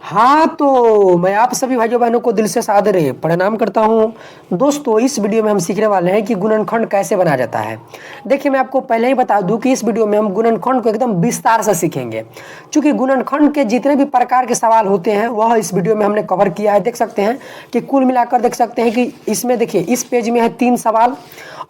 हाँ, तो मैं आप सभी भाइयों बहनों को दिल से सादर प्रणाम करता हूँ। दोस्तों, इस वीडियो में हम सीखने वाले हैं कि गुणनखंड कैसे बनाया जाता है। देखिए, मैं आपको पहले ही बता दूं कि इस वीडियो में हम गुणनखंड को एकदम विस्तार से सीखेंगे। चूंकि गुणनखंड के जितने भी प्रकार के सवाल होते हैं वह इस वीडियो में हमने कवर किया है। देख सकते हैं कि कुल मिलाकर देख सकते हैं कि इसमें देखिए इस पेज में है 3 सवाल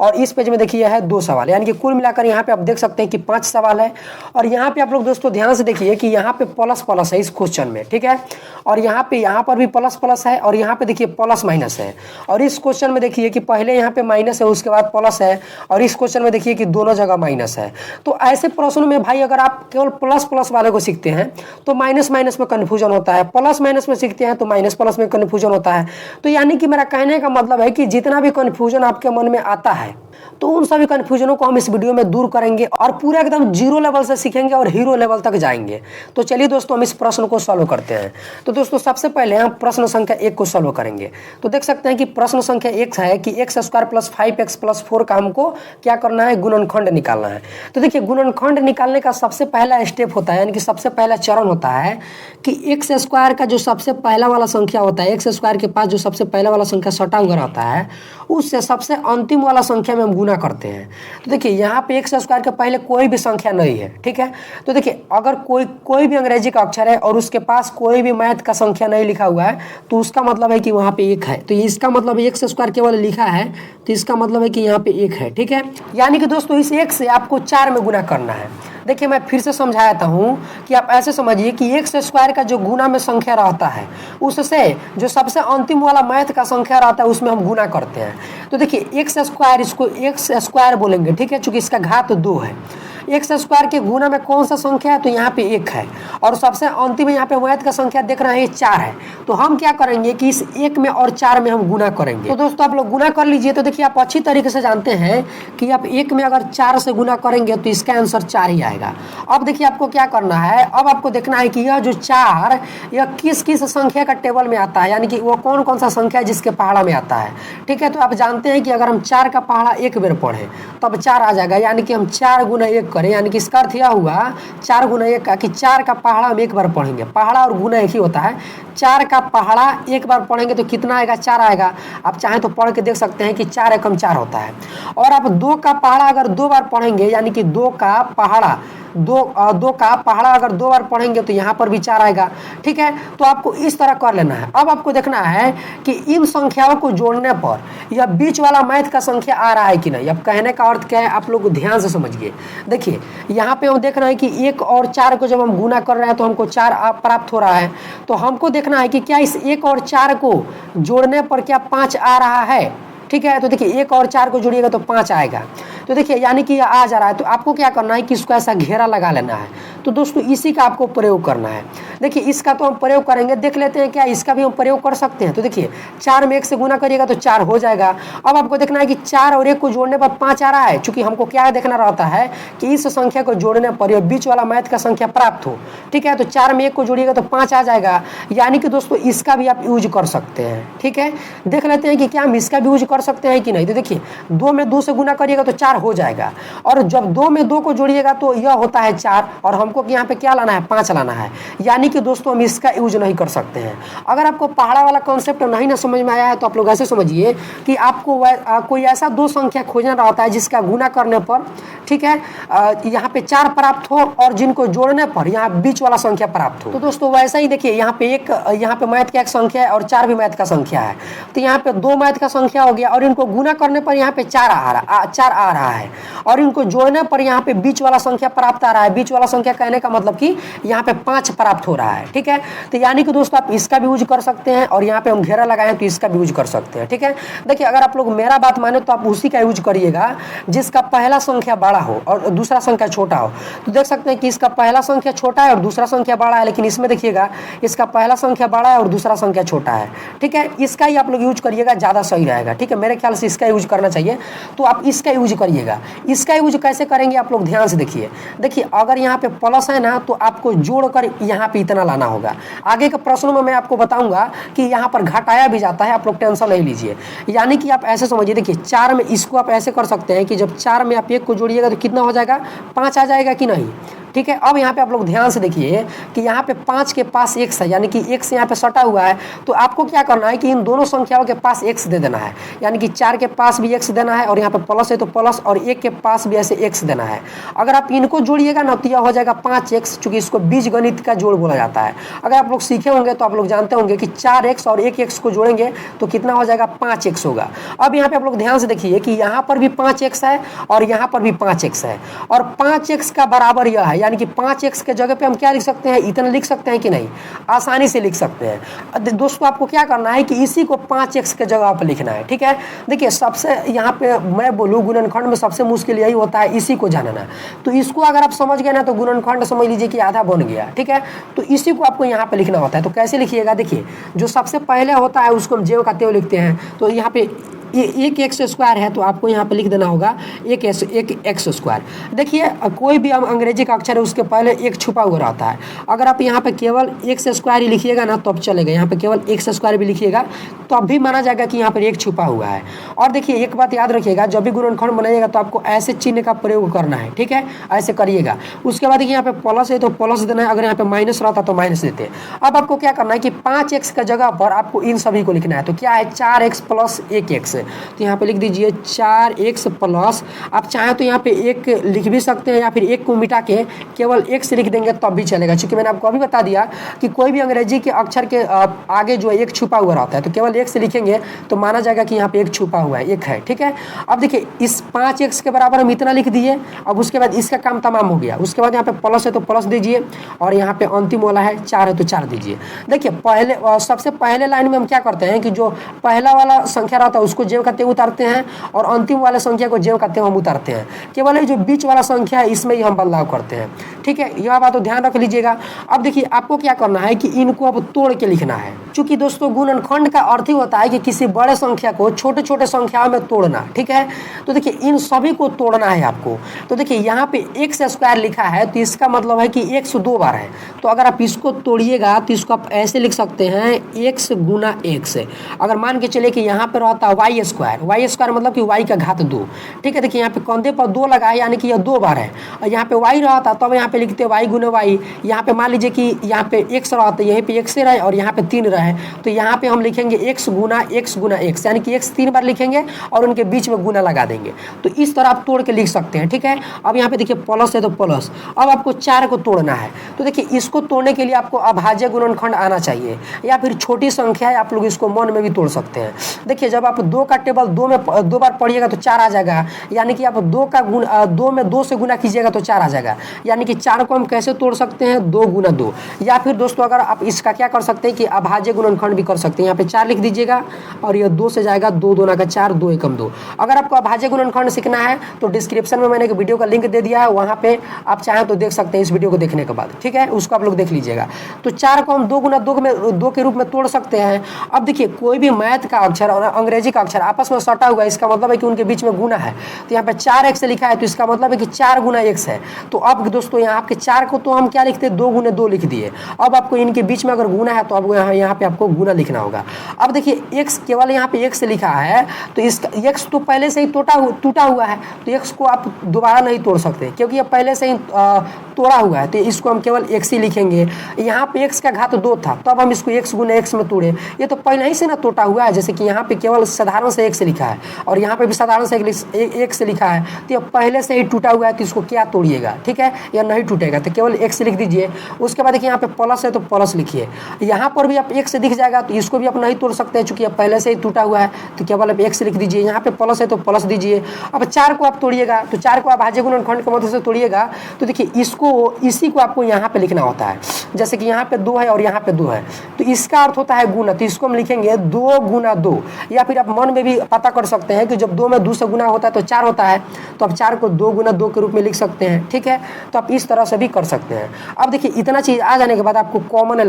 और इस पेज में देखिए है 2 सवाल, यानी कि कुल मिलाकर यहाँ पे आप देख सकते हैं कि 5 सवाल है। और यहाँ पे आप लोग दोस्तों ध्यान से देखिए कि यहाँ पे प्लस प्लस है इस क्वेश्चन में, ठीक है। और यहाँ पर भी प्लस प्लस है और यहाँ पे देखिए प्लस माइनस है। और इस क्वेश्चन में देखिए कि पहले यहाँ पे माइनस है उसके बाद प्लस है और इस क्वेश्चन में देखिए कि दोनों जगह माइनस है। तो ऐसे प्रश्नों में भाई अगर आप केवल प्लस प्लस वाले को सीखते हैं तो माइनस माइनस में कन्फ्यूजन होता है, प्लस माइनस में सीखते हैं तो माइनस प्लस में कन्फ्यूजन होता है। तो यानी कि मेरा कहने का मतलब है कि जितना भी कन्फ्यूजन आपके मन में आता है तो उन सभी कन्फ्यूजनों को हम इस वीडियो में दूर करेंगे और पूरा एकदम जीरो लेवल से सीखेंगे और हीरो लेवल तक जाएंगे। तो चलिए दोस्तों, हम इस प्रश्न को सॉल्व करते हैं। तो दोस्तों, सबसे पहले हम प्रश्न संख्या 1 को सॉल्व करेंगे। तो देख सकते हैं कि प्रश्न संख्या 1 है कि x² + 5x + 4 का हमको क्या करना है, गुणनखंड निकालना है। तो देखिए, गुणनखंड निकालने का सबसे पहला स्टेप होता है, यानी कि सबसे पहला चरण होता है कि x² का जो सबसे पहला वाला संख्या होता है, x² के पास जो सबसे पहला वाला संख्या सटा हुआ रहता है उससे सबसे अंतिम वाला संख्या में हम गुना करते हैं। तो देखिए यहाँ पे x² के पहले कोई भी संख्या नहीं है, ठीक है। तो देखिए अगर कोई भी अंग्रेजी का अक्षर है और उसके पास कोई भी मैथ का संख्या नहीं लिखा हुआ है तो उसका मतलब है कि वहाँ पे 1 है। तो इसका मतलब x² केवल लिखा है तो इसका मतलब है कि यहाँ पे 1 है, ठीक है। यानी कि दोस्तों इस 1 से आपको 4 में गुना करना है। देखिए मैं फिर से समझाता हूँ कि आप ऐसे समझिए कि x² का जो गुना में संख्या रहता है उससे जो सबसे अंतिम वाला मैथ का संख्या रहता है उसमें हम गुना करते हैं। तो देखिए x², इसको x² बोलेंगे, ठीक है, चूंकि इसका घात 2 है। x² के गुना में कौन सा संख्या है, तो यहाँ पे 1 है और सबसे अंतिम में यहाँ पे मैथ का संख्या देख रहे हैं 4 है। तो हम क्या करेंगे कि इस 1 में और 4 में हम गुना करेंगे। तो दोस्तों आप लोग गुना कर लीजिए। तो देखिए आप अच्छी तरीके से जानते हैं कि आप 1 में अगर 4 से गुना करेंगे तो इसका आंसर 4 ही आएगा। अब देखिए आपको क्या करना है, अब आपको देखना है कि यह जो 4 यह किस किस संख्या का टेबल में आता है, यानी कि वो कौन कौन सा संख्या है जिसके पहाड़ा में आता है, ठीक है। तो आप जानते हैं कि अगर हम 4 का पहाड़ा 1 बार पढ़ें तब 4 आ जाएगा, यानी कि हम 4 गुना 1 करें, यानी कि इसका अर्थ यह हुआ 4 गुना 1 का कि 4 का पहाड़ा हम 1 बार पढ़ेंगे। पहाड़ा और गुना एक ही होता है। 4 का पहाड़ा 1 बार पढ़ेंगे तो कितना आएगा, 4 आएगा। आप चाहें तो पढ़ के देख सकते हैं कि 4 एकम 4 होता है। और आप 2 का पहाड़ा अगर 2 बार पढ़ेंगे, यानी कि 2 का पहाड़ा अगर 2 बार पढ़ेंगे तो यहाँ पर भी 4 आएगा, ठीक है। तो आपको इस तरह कर लेना है। अब आपको देखना है कि इन संख्याओं को जोड़ने पर यह बीच वाला मैथ का संख्या आ रहा है कि नहीं। अब कहने का अर्थ क्या है, आप लोग ध्यान से समझिए। देखिए यहाँ पे हम देख रहे हैं कि 1 और 4 को जब हम गुना कर रहे हैं तो हमको 4 प्राप्त हो रहा है। तो हमको देखना है कि क्या इस 1 और 4 को जोड़ने पर क्या 5 आ रहा है, ठीक है। तो देखिए 1 और 4 को जोड़िएगा तो 5 आएगा। तो देखिए यानी कि यह आ जा रहा है। तो आपको क्या करना है कि इसको ऐसा घेरा लगा लेना है। तो दोस्तों इसी का आपको प्रयोग करना है। देखिए इसका तो हम प्रयोग करेंगे, देख लेते हैं क्या इसका भी हम प्रयोग कर सकते हैं। तो देखिए 4 में 1 से गुना करिएगा तो 4 हो जाएगा। अब आपको देखना है कि 4 और 1 को जोड़ने पर 5 आ रहा है। चूंकि हमको क्या देखना रहता है कि इस संख्या को जोड़ने पर यह बीच वाला मैथ का संख्या प्राप्त हो, ठीक है। तो 4 में 1 को जोड़िएगा तो 5 आ जाएगा। यानी कि दोस्तों इसका भी आप यूज कर सकते हैं, ठीक है। देख लेते हैं कि क्या हम इसका भी यूज कर सकते हैं कि नहीं। तो देखिए 2 में 2 से गुना करिएगा तो 4 हो जाएगा और जब 2 में 2 को जोड़िएगा तो यह होता है 4 और हमको यहाँ पे क्या लाना है, 5 लाना है। यानी कि दोस्तों हम इसका यूज नहीं कर सकते हैं। अगर आपको पहाड़ा वाला कॉन्सेप्ट नहीं ना समझ में आया है तो आप लोग ऐसे समझिए कि आपको कोई ऐसा 2 संख्या खोजना रहता है जिसका गुना करने पर, ठीक है, यहाँ पे 4 प्राप्त हो और जिनको जोड़ने पर यहाँ बीच वाला संख्या प्राप्त हो। तो दोस्तों वैसा ही देखिए यहाँ पे मैथ का एक संख्या है और 4 भी मैथ का संख्या है। तो यहाँ पे 2 मैथ का संख्या हो गया और इनको गुना करने पर यहाँ पे 4 आ रहा है और इनको जोड़ने पर यहाँ पे बीच वाला संख्या प्राप्त आ रहा है। बीच वाला संख्या कहने का मतलब कि यहाँ पे 5 प्राप्त हो रहा है, ठीक है। तो यानी कि दोस्तों आप इसका भी यूज कर सकते हैं और यहाँ पे हम घेरा लगाए तो इसका भी यूज कर सकते हैं, ठीक है। देखिए अगर आप लोग मेरा बात माने तो आप उसी का यूज करिएगा जिसका पहला संख्या बड़ा हो और दूसरा संख्या छोटा हो। तो देख सकते हैं कि इसका पहला संख्या छोटा है और दूसरा संख्या बड़ा है, लेकिन इसमें देखिएगा इसका पहला संख्या बड़ा है और दूसरा संख्या छोटा है, ठीक है। इसका ही आप लोग यूज करिएगा, ज़्यादा सही रहेगा, ठीक है। मेरे ख्याल से इसका यूज करना चाहिए। तो आप इसका यूज करिएगा। इसका यूज कैसे करेंगे आप लोग ध्यान से देखिए। देखिए अगर यहाँ पे प्लस है ना तो आपको जोड़कर यहाँ पे इतना लाना होगा। आगे के प्रश्नों में मैं आपको बताऊंगा कि यहाँ पर घटाया भी जाता है, आप लोग टेंशन नहीं लीजिए। यानी कि आप ऐसे समझिए, देखिए 4 में इसको आप ऐसे कर सकते हैं कि जब 4 में आप 1 को जोड़िएगा तो कितना हो जाएगा, 5 आ जाएगा कि नहीं। ठीक है। अब यहाँ पे आप लोग ध्यान से देखिए कि यहाँ पे 5 के पास x है, यानी कि x यहाँ पे सटा हुआ है। तो आपको क्या करना है कि इन दोनों संख्याओं के पास x दे देना है, यानी कि 4 के पास भी x देना है और यहाँ पे प्लस है तो प्लस, और 1 के पास भी ऐसे x देना है। अगर आप इनको जोड़िएगा ना तो यह हो जाएगा 5x, चूंकि इसको बीजगणित का जोड़ बोला जाता है। अगर आप लोग सीखे होंगे तो आप लोग जानते होंगे कि 4x और 1x को जोड़ेंगे तो कितना हो जाएगा, 5x होगा। अब यहाँ पे आप लोग ध्यान से देखिए कि यहाँ पर भी 5x है और यहाँ पर भी 5x है, और 5x का बराबर यह है, यानी कि 5x के जगह पे हम क्या लिख सकते हैं, इतना लिख सकते हैं कि नहीं, आसानी से लिख सकते हैं। दोस्तों आपको क्या करना है कि इसी को 5x के जगह पर लिखना है, ठीक है। देखिए सबसे यहाँ पे मैं बोलूँ गुणनखंड में सबसे मुश्किल यही होता है इसी को जानना। तो इसको अगर आप समझ गए ना तो गुणनखंड समझ लीजिए कि आधा बन गया, ठीक है। तो इसी को आपको यहाँ पे लिखना होता है। तो कैसे लिखिएगा, देखिए जो सबसे पहले होता है उसको हम जेव का तेव लिखते हैं। तो यहाँ पे एक एक्स स्क्वायर है तो आपको यहाँ पे लिख देना होगा एक एक्स स्क्वायर। देखिए कोई भी हम अंग्रेजी का अक्षर है उसके पहले एक छुपा हुआ रहता है। अगर आप यहाँ पे केवल एक्स स्क्वायर ही लिखिएगा ना तो अब चलेगा, यहाँ पे केवल एक्स स्क्वायर भी लिखिएगा तो अब भी माना जाएगा कि यहाँ पर एक छुपा हुआ है। और देखिए एक बात याद रखिएगा, जब भी गुणनखंड बनाइएगा तो आपको ऐसे चिन्ह का प्रयोग करना है, ठीक है, ऐसे करिएगा। उसके बाद देखिए यहाँ पे प्लस है तो प्लस देना है, अगर यहाँ पे माइनस रहता तो माइनस देते। अब आपको क्या करना है कि 5x का जगह पर आपको इन सभी को लिखना है। तो क्या है, 4x प्लस 1x, तो यहाँ पे लिख दीजिए 4x प्लस, आप चाहें तो यहाँ पे एक लिख भी सकते हैं या फिर एक को मिटा के केवल x लिख देंगे तब भी चलेगा, क्योंकि मैंने आपको अभी बता दिया कि कोई भी अंग्रेजी के अक्षर के आगे जो है एक छुपा हुआ रहता है, तो केवल x लिखेंगे तो माना जाएगा कि यहाँ पे एक छुपा हुआ है, एक है, ठीक है। अब देखिए इस 5x के बराबर हम इतना लिख दिए। अब उसके बाद इसका काम तमाम हो गया। उसके बाद यहाँ पे प्लस है तो प्लस दीजिए, और यहाँ पे अंतिम वाला है 4 है तो 4 दीजिए। देखिए पहले सबसे पहले लाइन में हम क्या करते हैं कि जो पहला वाला संख्या रहता है उसको जेव का तेव उतारते हैं और अंतिम वाले संख्या को जेव का तेव हम उतारते हैं। केवल ये जो बीच वाला संख्या है इसमें ही हम बदलाव करते हैं, ठीक है। यह बात तो ध्यान रख लीजिएगा। अब देखिए आपको क्या करना है कि इनको अब तोड़ के लिखना है, क्योंकि दोस्तों गुणनखंड का अर्थ ही होता है कि किसी बड़े संख्या को छोटे छोटे संख्याओं में तोड़ना, ठीक है। तो देखिए इन सभी को तोड़ना है आपको। तो देखिए यहाँ पे एक्स स्क्वायर लिखा है तो इसका मतलब है कि एक्स 2 बार है। तो अगर आप इसको तोड़िएगा तो इसको आप ऐसे लिख सकते हैं एक्स गुना एक्स। अगर मान के चलिए कि यहाँ पे रहता है वाई स्क्वायर मतलब कि वाई का घात 2, ठीक है। देखिए यहाँ पे कंधे पर 2 लगा है, यानी कि यह 2 बार है। और यहाँ पे वाई रहता तब यहाँ पे लिखते वाई गुना वाई। यहाँ पे मान लीजिए कि यहाँ पे एक्स रहता, यहीं पे एक्स रहे और यहाँ पे 3 रहे, तो यहाँ पे हम लिखेंगे एक्स गुना एक्स, यानी कि एक्स 3 बार लिखेंगे और उनके बीच में गुना लगा देंगे। तो इस तरह आप तोड़ के लिख सकते हैं, ठीक है। अब यहाँ पे देखिए प्लस है तो प्लस। अब आपको 4 को तोड़ना है। तो देखिए इसको तोड़ने के लिए आपको अभाज्य गुणनखंड आना चाहिए, या फिर छोटी संख्या है आप लोग इसको मन में भी तोड़ सकते हैं। देखिए जब आप 2 का टेबल 2 बार पढ़िएगा तो 4 आ जाएगा, यानी कि आप 2 में 2 से गुना कीजिएगा तो 4 आ जाएगा। यानी कि 4 को हम कैसे तोड़ सकते हैं, 2 गुना 2। या फिर दोस्तों अगर आप इसका क्या कर सकते हैं कि अभाज्य गुणनखंड भी कर सकते हैं। यहाँ पे 4 लिख दीजिएगा और यह 2 से जाएगा, 2 दूना का 4, 2 एकम 2। अगर आपको अभाज्य गुणनखंड सीखना है तो डिस्क्रिप्शन में मैंने एक वीडियो का लिंक दे दिया है, वहाँ पे आप चाहें तो देख सकते हैं इस वीडियो को देखने के बाद, ठीक है। उसको आप लोग देख लीजिएगा। तो 4 को हम 2 गुना 2 के रूप में तोड़ सकते हैं। अब देखिए कोई भी मैथ का अक्षर और अंग्रेजी का अक्षर आपस में सटा हुआ है, इसका मतलब है कि उनके बीच में गुना है। तो यहाँ पे 4x लिखा है तो इसका मतलब है कि 4 गुना x है। तो अब दोस्तों यहाँ आपके 4 को तो हम क्या लिखते हैं, 2 गुना 2 लिख दिए। अब आपको इनके बीच में अगर गुना है तो आपको यहाँ पे आपको गुना लिखना होगा। अब देखिए x केवल यहाँ पे x लिखा है तो इसका x तो पहले से ही टूटा हुआ है, तो x को आप दोबारा नहीं तोड़ सकते क्योंकि ये पहले से ही तोड़ा हुआ है। तो इसको हम केवल x ही लिखेंगे। यहाँ पे x का घात 2 था तब हम इसको x गुना x में तोड़े, ये तो पहले ही से ना टूटा हुआ है। जैसे कि यहाँ पे केवल साधारण से x लिखा है और यहाँ पे भी साधारण से x लिखा है, तो ये पहले से ही टूटा हुआ है। तो इसको क्या तोड़िएगा, ठीक है, या नहीं टूटेगा, तो केवल x लिख दीजिए। उसके बाद देखिए यहाँ पे प्लस है तो प्लस लिखिए। यहाँ पर भी आप x दिख जाएगा तो इसको भी आप नहीं तोड़ सकते हैं, चूंकि पहले से ही टूटा हुआ है। तो केवल आप x लिख दीजिए। यहाँ पे प्लस है तो प्लस दीजिए। अब 4 को आप तोड़िएगा, तो 4 को आप अभाज्य गुणनखंड के मदद से तोड़िएगा। तो देखिए इसी को आपको यहाँ पे लिखना होता है। जैसे कि यहाँ पे 2 है और यहाँ पे 2 है, तो इसका अर्थ होता है गुना, तो इसको हम लिखेंगे 2 गुना 2। या फिर आप मन में भी पता कर सकते हैं कि जब 2 में 2 से गुना होता है तो 4 होता है, तो आप 4 को 2 गुना 2 के रूप में लिख सकते हैं, ठीक है। तो आप इस तरह से भी कर सकते हैं। अब देखिए इतना चीज़ आ जाने के बाद आपको कॉमन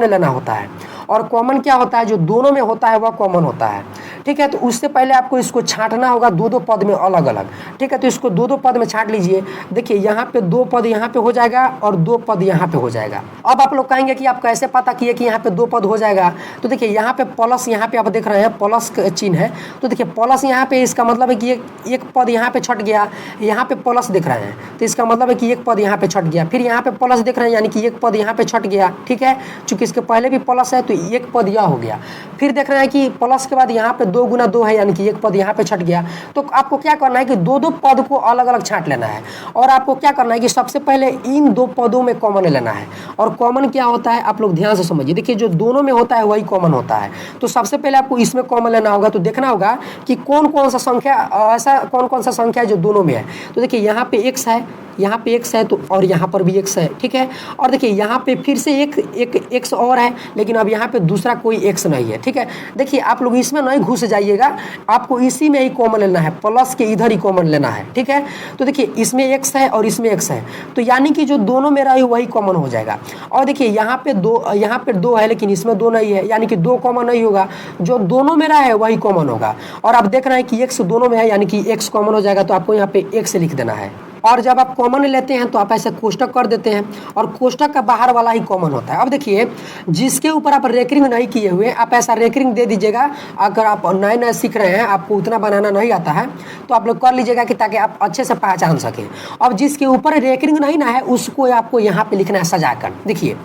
लेना होता है। और कॉमन क्या होता है, जो दोनों में होता है वह कॉमन होता है, ठीक है। तो उससे पहले आपको इसको छांटना होगा दो दो पद में अलग अलग, ठीक है। तो इसको दो दो पद में छांट लीजिए। देखिए यहाँ पे दो पद यहाँ पे हो जाएगा और दो पद यहाँ पे हो जाएगा। अब आप लोग कहेंगे कि आप कैसे पता किए कि यहाँ पे दो पद हो जाएगा। तो देखिए यहाँ पे प्लस, यहाँ पे आप देख रहे हैं प्लस चिन्ह है, तो देखिए प्लस यहाँ पे, इसका मतलब है कि एक पद यहाँ पे छट गया, यहाँ पे प्लस दिख रहे हैं तो इसका मतलब है कि एक पद यहाँ पे छट गया। फिर यहाँ पे प्लस दिख रहे हैं यानी कि एक पद यहाँ पे छट गया, ठीक है। चूंकि इसके पहले भी प्लस है तो एक पद यह हो गया। फिर देख रहे हैं कि प्लस के बाद यहाँ पे 2 गुना 2 है यानी कि एक पद यहाँ पे छट गया। तो आपको क्या करना है कि दो दो पद को अलग अलग छांट लेना है और आपको क्या करना है कि सबसे पहले इन दो पदों में कॉमन लेना है। और कॉमन क्या होता है आप लोग ध्यान से समझिए। देखिए जो दोनों में होता है वही कॉमन होता है। तो सबसे पहले आपको इसमें कॉमन लेना होगा। तो देखना होगा कि कौन कौन सा संख्या, ऐसा कौन कौन सा संख्या है जो दोनों में है। तो देखिए यहाँ पे x है, यहाँ पे x है, तो और यहाँ पर भी x है, ठीक है। और देखिए यहाँ पे फिर से एक x और है, लेकिन अब यहाँ पे दूसरा कोई x नहीं है, ठीक है। देखिए आप लोग इसमें नहीं घुस जाइएगा, आपको इसी में ही कॉमन लेना है, प्लस के इधर ही कॉमन लेना है, ठीक है। तो देखिए इसमें x है और इसमें x है, तो यानी कि जो दोनों में रही वही कॉमन हो जाएगा। और देखिए यहाँ पे दो है लेकिन इसमें दो नहीं है, यानी कि दो कॉमन नहीं होगा, जो दोनों में रहा है वही कॉमन होगा। और आप देख रहे हैं कि x दोनों में है यानी कि x कॉमन हो जाएगा, तो आपको यहाँ पे x लिख देना है। और जब आप कॉमन लेते हैं तो आप ऐसे कोष्टक कर देते हैं और कोष्टक का बाहर वाला ही कॉमन होता है। अब देखिए जिसके ऊपर आप रेकरिंग नहीं किए हुए आप ऐसा रेकरिंग दे दीजिएगा। अगर आप नए नए सीख रहे हैं, आपको उतना बनाना नहीं आता है, तो आप लोग कर लीजिएगा कि ताकि आप अच्छे से पहचान सकें। अब जिसके ऊपर रेकरिंग नहीं ना है उसको आपको यहाँ पे लिखना है सजा कर। देखिए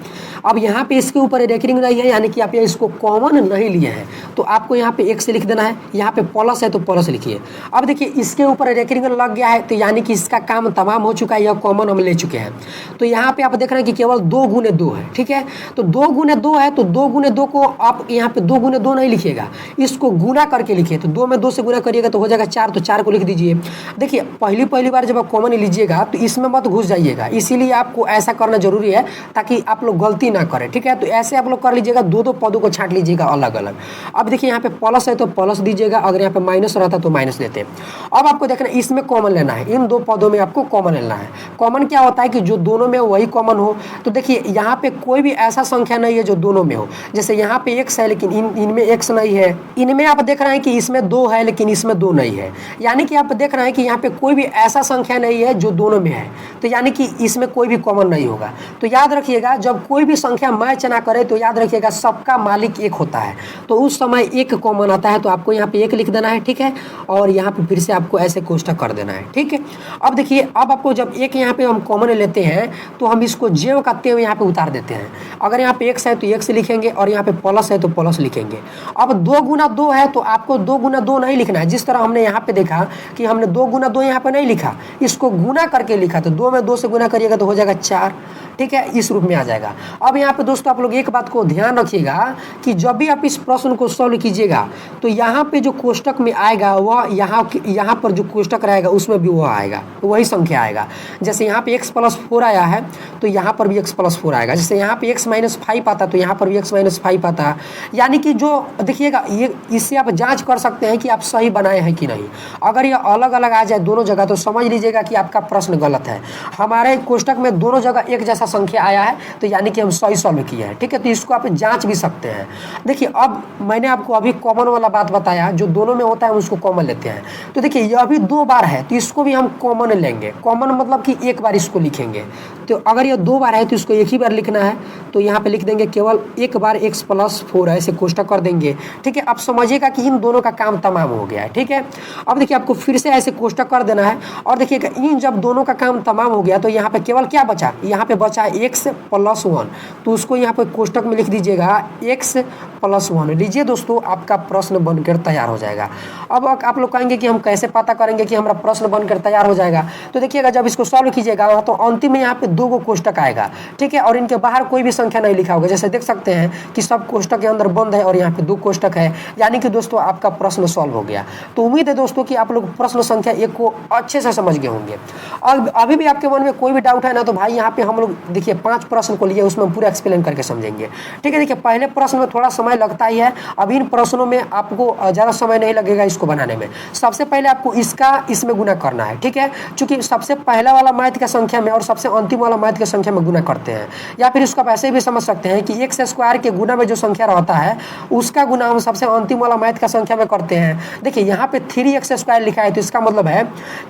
अब यहाँ पे इसके ऊपर रेकरिंग नहीं है यानी कि आप इसको कॉमन नहीं लिए हैं, तो आपको यहाँ पे x लिख देना है। यहाँ पे प्लस है तो प्लस लिखिए। अब देखिए इसके ऊपर रेकरिंग लग गया है तो यानी कि इसका काम तमाम हो चुका है, यह कॉमन हम ले चुके हैं। तो यहाँ पे आप देख रहे हैं कि केवल 2 गुने 2 है, ठीक है। तो 2 गुने 2 है, तो 2 गुने 2 को आप यहाँ पे 2 गुने 2 नहीं लिखिएगा, इसको गुना करके लिखिए। तो 2 में 2 से गुना करिएगा तो हो जाएगा 4, तो 4 को लिख दीजिए। देखिए पहली बार जब आप कॉमन लीजिएगा तो इसमें मत घुस जाइएगा, इसीलिए आपको ऐसा करना जरूरी है ताकि आप लोग गलती ना करें, ठीक है। तो ऐसे आप लोग कर लीजिएगा, दो दो पदों को छांट लीजिएगा अलग अलग। अब देखिए यहाँ पे प्लस है तो प्लस दीजिएगा, अगर यहाँ पे माइनस रहता तो माइनस देते। अब आपको देखना इसमें कॉमन लेना है, इन दो पदों में आपको कॉमन लेना है। कॉमन क्या होता है कि जो दोनों में वही कॉमन हो। तो देखिए यहाँ पे कोई भी ऐसा संख्या नहीं है जो दोनों में हो। जैसे यहाँ पे x है लेकिन इनमें x नहीं है, इनमें आप देख रहे हैं कि इसमें 2 है लेकिन इसमें 2 नहीं है, यानी कि आप देख रहे हैं कि यहाँ पे कोई भी ऐसा संख्या नहीं है जो दोनों में है, तो यानी कि इसमें कोई भी कॉमन नहीं होगा। तो याद रखिएगा जब कोई भी संख्या मैच ना करे तो याद रखिएगा सबका मालिक एक होता है, तो उस समय एक कॉमन आता है। तो आपको यहाँ पे एक लिख देना है, ठीक है। और यहाँ पे फिर से आपको ऐसे कोष्टक कर देना है, ठीक है। अब देखिए अब आपको जब एक यहाँ पे हम कॉमन लेते हैं तो हम इसको जेव करते हुए यहाँ पे उतार देते हैं। अगर यहाँ पे x है तो x लिखेंगे और यहाँ पे प्लस है तो प्लस लिखेंगे। अब 2 गुना 2 है तो आपको 2 गुना 2 नहीं लिखना है, जिस तरह हमने यहाँ पे देखा कि हमने 2 गुना 2 यहाँ पे नहीं लिखा, इसको गुना करके लिखा। तो 2 में 2 से गुना करिएगा तो हो जाएगा 4, ठीक है, इस रूप में आ जाएगा। अब यहाँ पे दोस्तों आप लोग एक बात को ध्यान रखिएगा कि जब भी आप इस प्रश्न को सॉल्व कीजिएगा तो यहाँ पे जो कोष्टक में आएगा वह यहाँ पर जो कोष्टक रहेगा उसमें भी वह आएगा, वही संख्या आएगा। जैसे यहाँ पे x + 4 आया है तो यहाँ पर भी x + 4 आएगा। जैसे यहाँ पे x - 5 आता तो यहाँ पर भी x - 5 आता। यानी कि जो देखिएगा ये इससे आप जांच कर सकते हैं कि आप सही बनाए हैं कि नहीं। अगर ये अलग अलग आ जाए दोनों जगह तो समझ लीजिएगा कि आपका प्रश्न गलत है। हमारे कोष्टक में दोनों जगह एक जैसा संख्या आया है तो यानी कि हम सही सॉल्व किया है, ठीक है। तो इसको आप जांच भी सकते हैं। देखिए अब मैंने आपको अभी कॉमन वाला बात बताया, जो दोनों में होता है उसको कॉमन लेते हैं। तो देखिए यह भी 2 बार है तो इसको भी हम कॉमन लेंगे। कॉमन मतलब कि एक बार इसको लिखेंगे। तो अगर यह 2 बार है तो इसको एक ही बार लिखना है, तो यहाँ पे लिख देंगे केवल एक बार x + 4 है, ऐसे कोष्टक कर देंगे, ठीक है। आप समझिएगा कि इन दोनों का काम तमाम हो गया है, ठीक है। अब देखिए आपको फिर से ऐसे कोष्टक कर देना है और देखिएगा इन जब दोनों का काम तमाम हो गया तो यहाँ पे केवल क्या बचा, यहाँ पे बचा x + 1, तो उसको यहाँ पे कोष्टक में लिख दीजिएगा x + 1। लीजिए दोस्तों आपका प्रश्न बनकर तैयार हो जाएगा। अब आप लोग कहेंगे कि हम कैसे पता करेंगे कि हमारा प्रश्न बनकर तैयार हो जाएगा। तो देखिएगा जब इसको सॉल्व कीजिएगा तो अंतिम में यहाँ पे 2 गो कोष्टक आएगा, ठीक है। और इनके बाहर कोई भी संख्या नहीं लिखा होगा। जैसे देख सकते हैं कि सब कोष्टक के अंदर बंद है और यहाँ पे 2 कोष्टक है, यानी कि दोस्तों आपका प्रश्न सॉल्व हो गया। तो उम्मीद है दोस्तों कि आप लोग प्रश्न संख्या 1 को अच्छे से समझ गए होंगे। और अभी भी आपके मन में कोई भी डाउट है ना तो भाई यहाँ पे हम लोग देखिए 5 प्रश्न को लिए उसमें हम पूरा एक्सप्लेन करके समझेंगे, ठीक है। देखिए पहले प्रश्न में थोड़ा समय लगता ही है। अब इन प्रश्नों में आपको ज़्यादा समय नहीं लगेगा इसको बनाने में। सबसे पहले आपको इसका इसमें गुना करना है, ठीक है, क्योंकि सबसे पहला वाला मैथ का संख्या में और सबसे अंतिम वाला मैथ की संख्या में गुना करते हैं। या फिर इसको आप ऐसे भी समझ सकते हैं कि एक्स स्क्वायर के गुना में जो संख्या रहता है उसका गुना हम सबसे अंतिम वाला मैथ का संख्या में करते हैं। देखिए यहाँ पे 3x स्क्वायर लिखा है, तो इसका मतलब है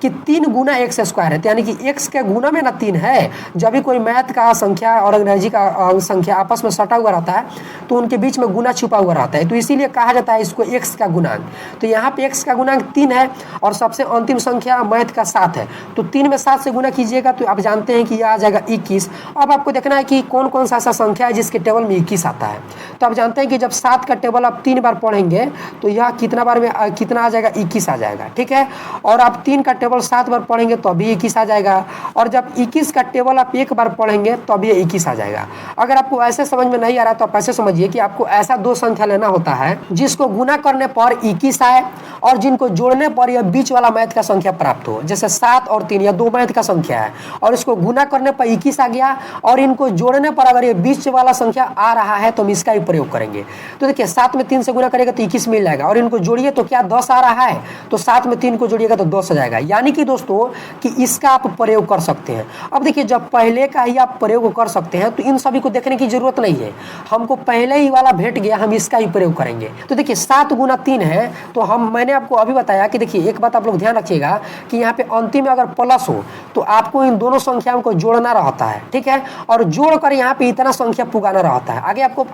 कि 3 गुना एक्स स्क्वायर है, तो यानी कि एक्स के गुना में ना 3 है। जब भी कोई मैथ का संख्या और अंग्रेजी का संख्या आपस में सटा हुआ रहता है तो उनके बीच में गुना छुपा हुआ रहता है, तो इसीलिए कहा जाता है इसको एक्स का गुणांक। तो यहाँ पे एक्स का गुणांक 3 है और सबसे अंतिम संख्या मैथ का 7 है, तो 3 में 7 से गुना कीजिएगा तो आप जानते हैं कि यह आ जाएगा 21। अब आपको देखना है कि कौन कौन सा ऐसा संख्या है जिसके टेबल में 21 आता है। तो आप जानते हैं कि जब 7 का टेबल आप 3 बार पढ़ेंगे तो यह कितना बार में कितना आ जाएगा, 21 आ जाएगा, ठीक है। और आप 3 का टेबल 7 बार पढ़ेंगे तो अभी 21 आ जाएगा, और जब 21 का टेबल आप 1 बार पढ़ेंगे तो अभी 21 आ जाएगा। अगर आपको ऐसे समझ में नहीं आ रहा तो आप ऐसे समझिए कि आपको ऐसा 2 संख्या लेना होता है जिसको गुना करने पर 21 आए और जिनको जोड़ने पर यह बीच वाला मैथ का संख्या प्राप्त हो। जैसे 7 और 3 यह 2 मैथ का संख्या है और इसको गुना करने पर 21 आ गया, और इनको जोड़ने पर अगर ये बीच वाला संख्या आ रहा है तो हम इसका ही प्रयोग करेंगे। तो देखिए 7 में 3 से गुना करेगा तो 21 मिल जाएगा, और इनको जोड़िए तो क्या 10 आ रहा है, तो 7 में 3 को जोड़िएगा तो 10 आ जाएगा। यानी कि दोस्तों कि इसका आप प्रयोग कर सकते हैं। अब देखिए जब पहले का ही आप प्रयोग कर सकते हैं तो इन सभी को देखने की जरूरत नहीं है, हमको पहले ही वाला भेट गया, हम इसका ही प्रयोग करेंगे। तो देखिए 7 गुना 3 है, तो मैंने आपको अभी बताया कि देखिए एक बात आप लोग ध्यान रखिएगा कि यहाँ पे अंतिम में अगर प्लस हो तो आपको इन दोनों संख्याओं को जोड़ना रहता है, ठीक है, और जोड़कर यहाँ पे इतना संख्या पुगाना रहता है।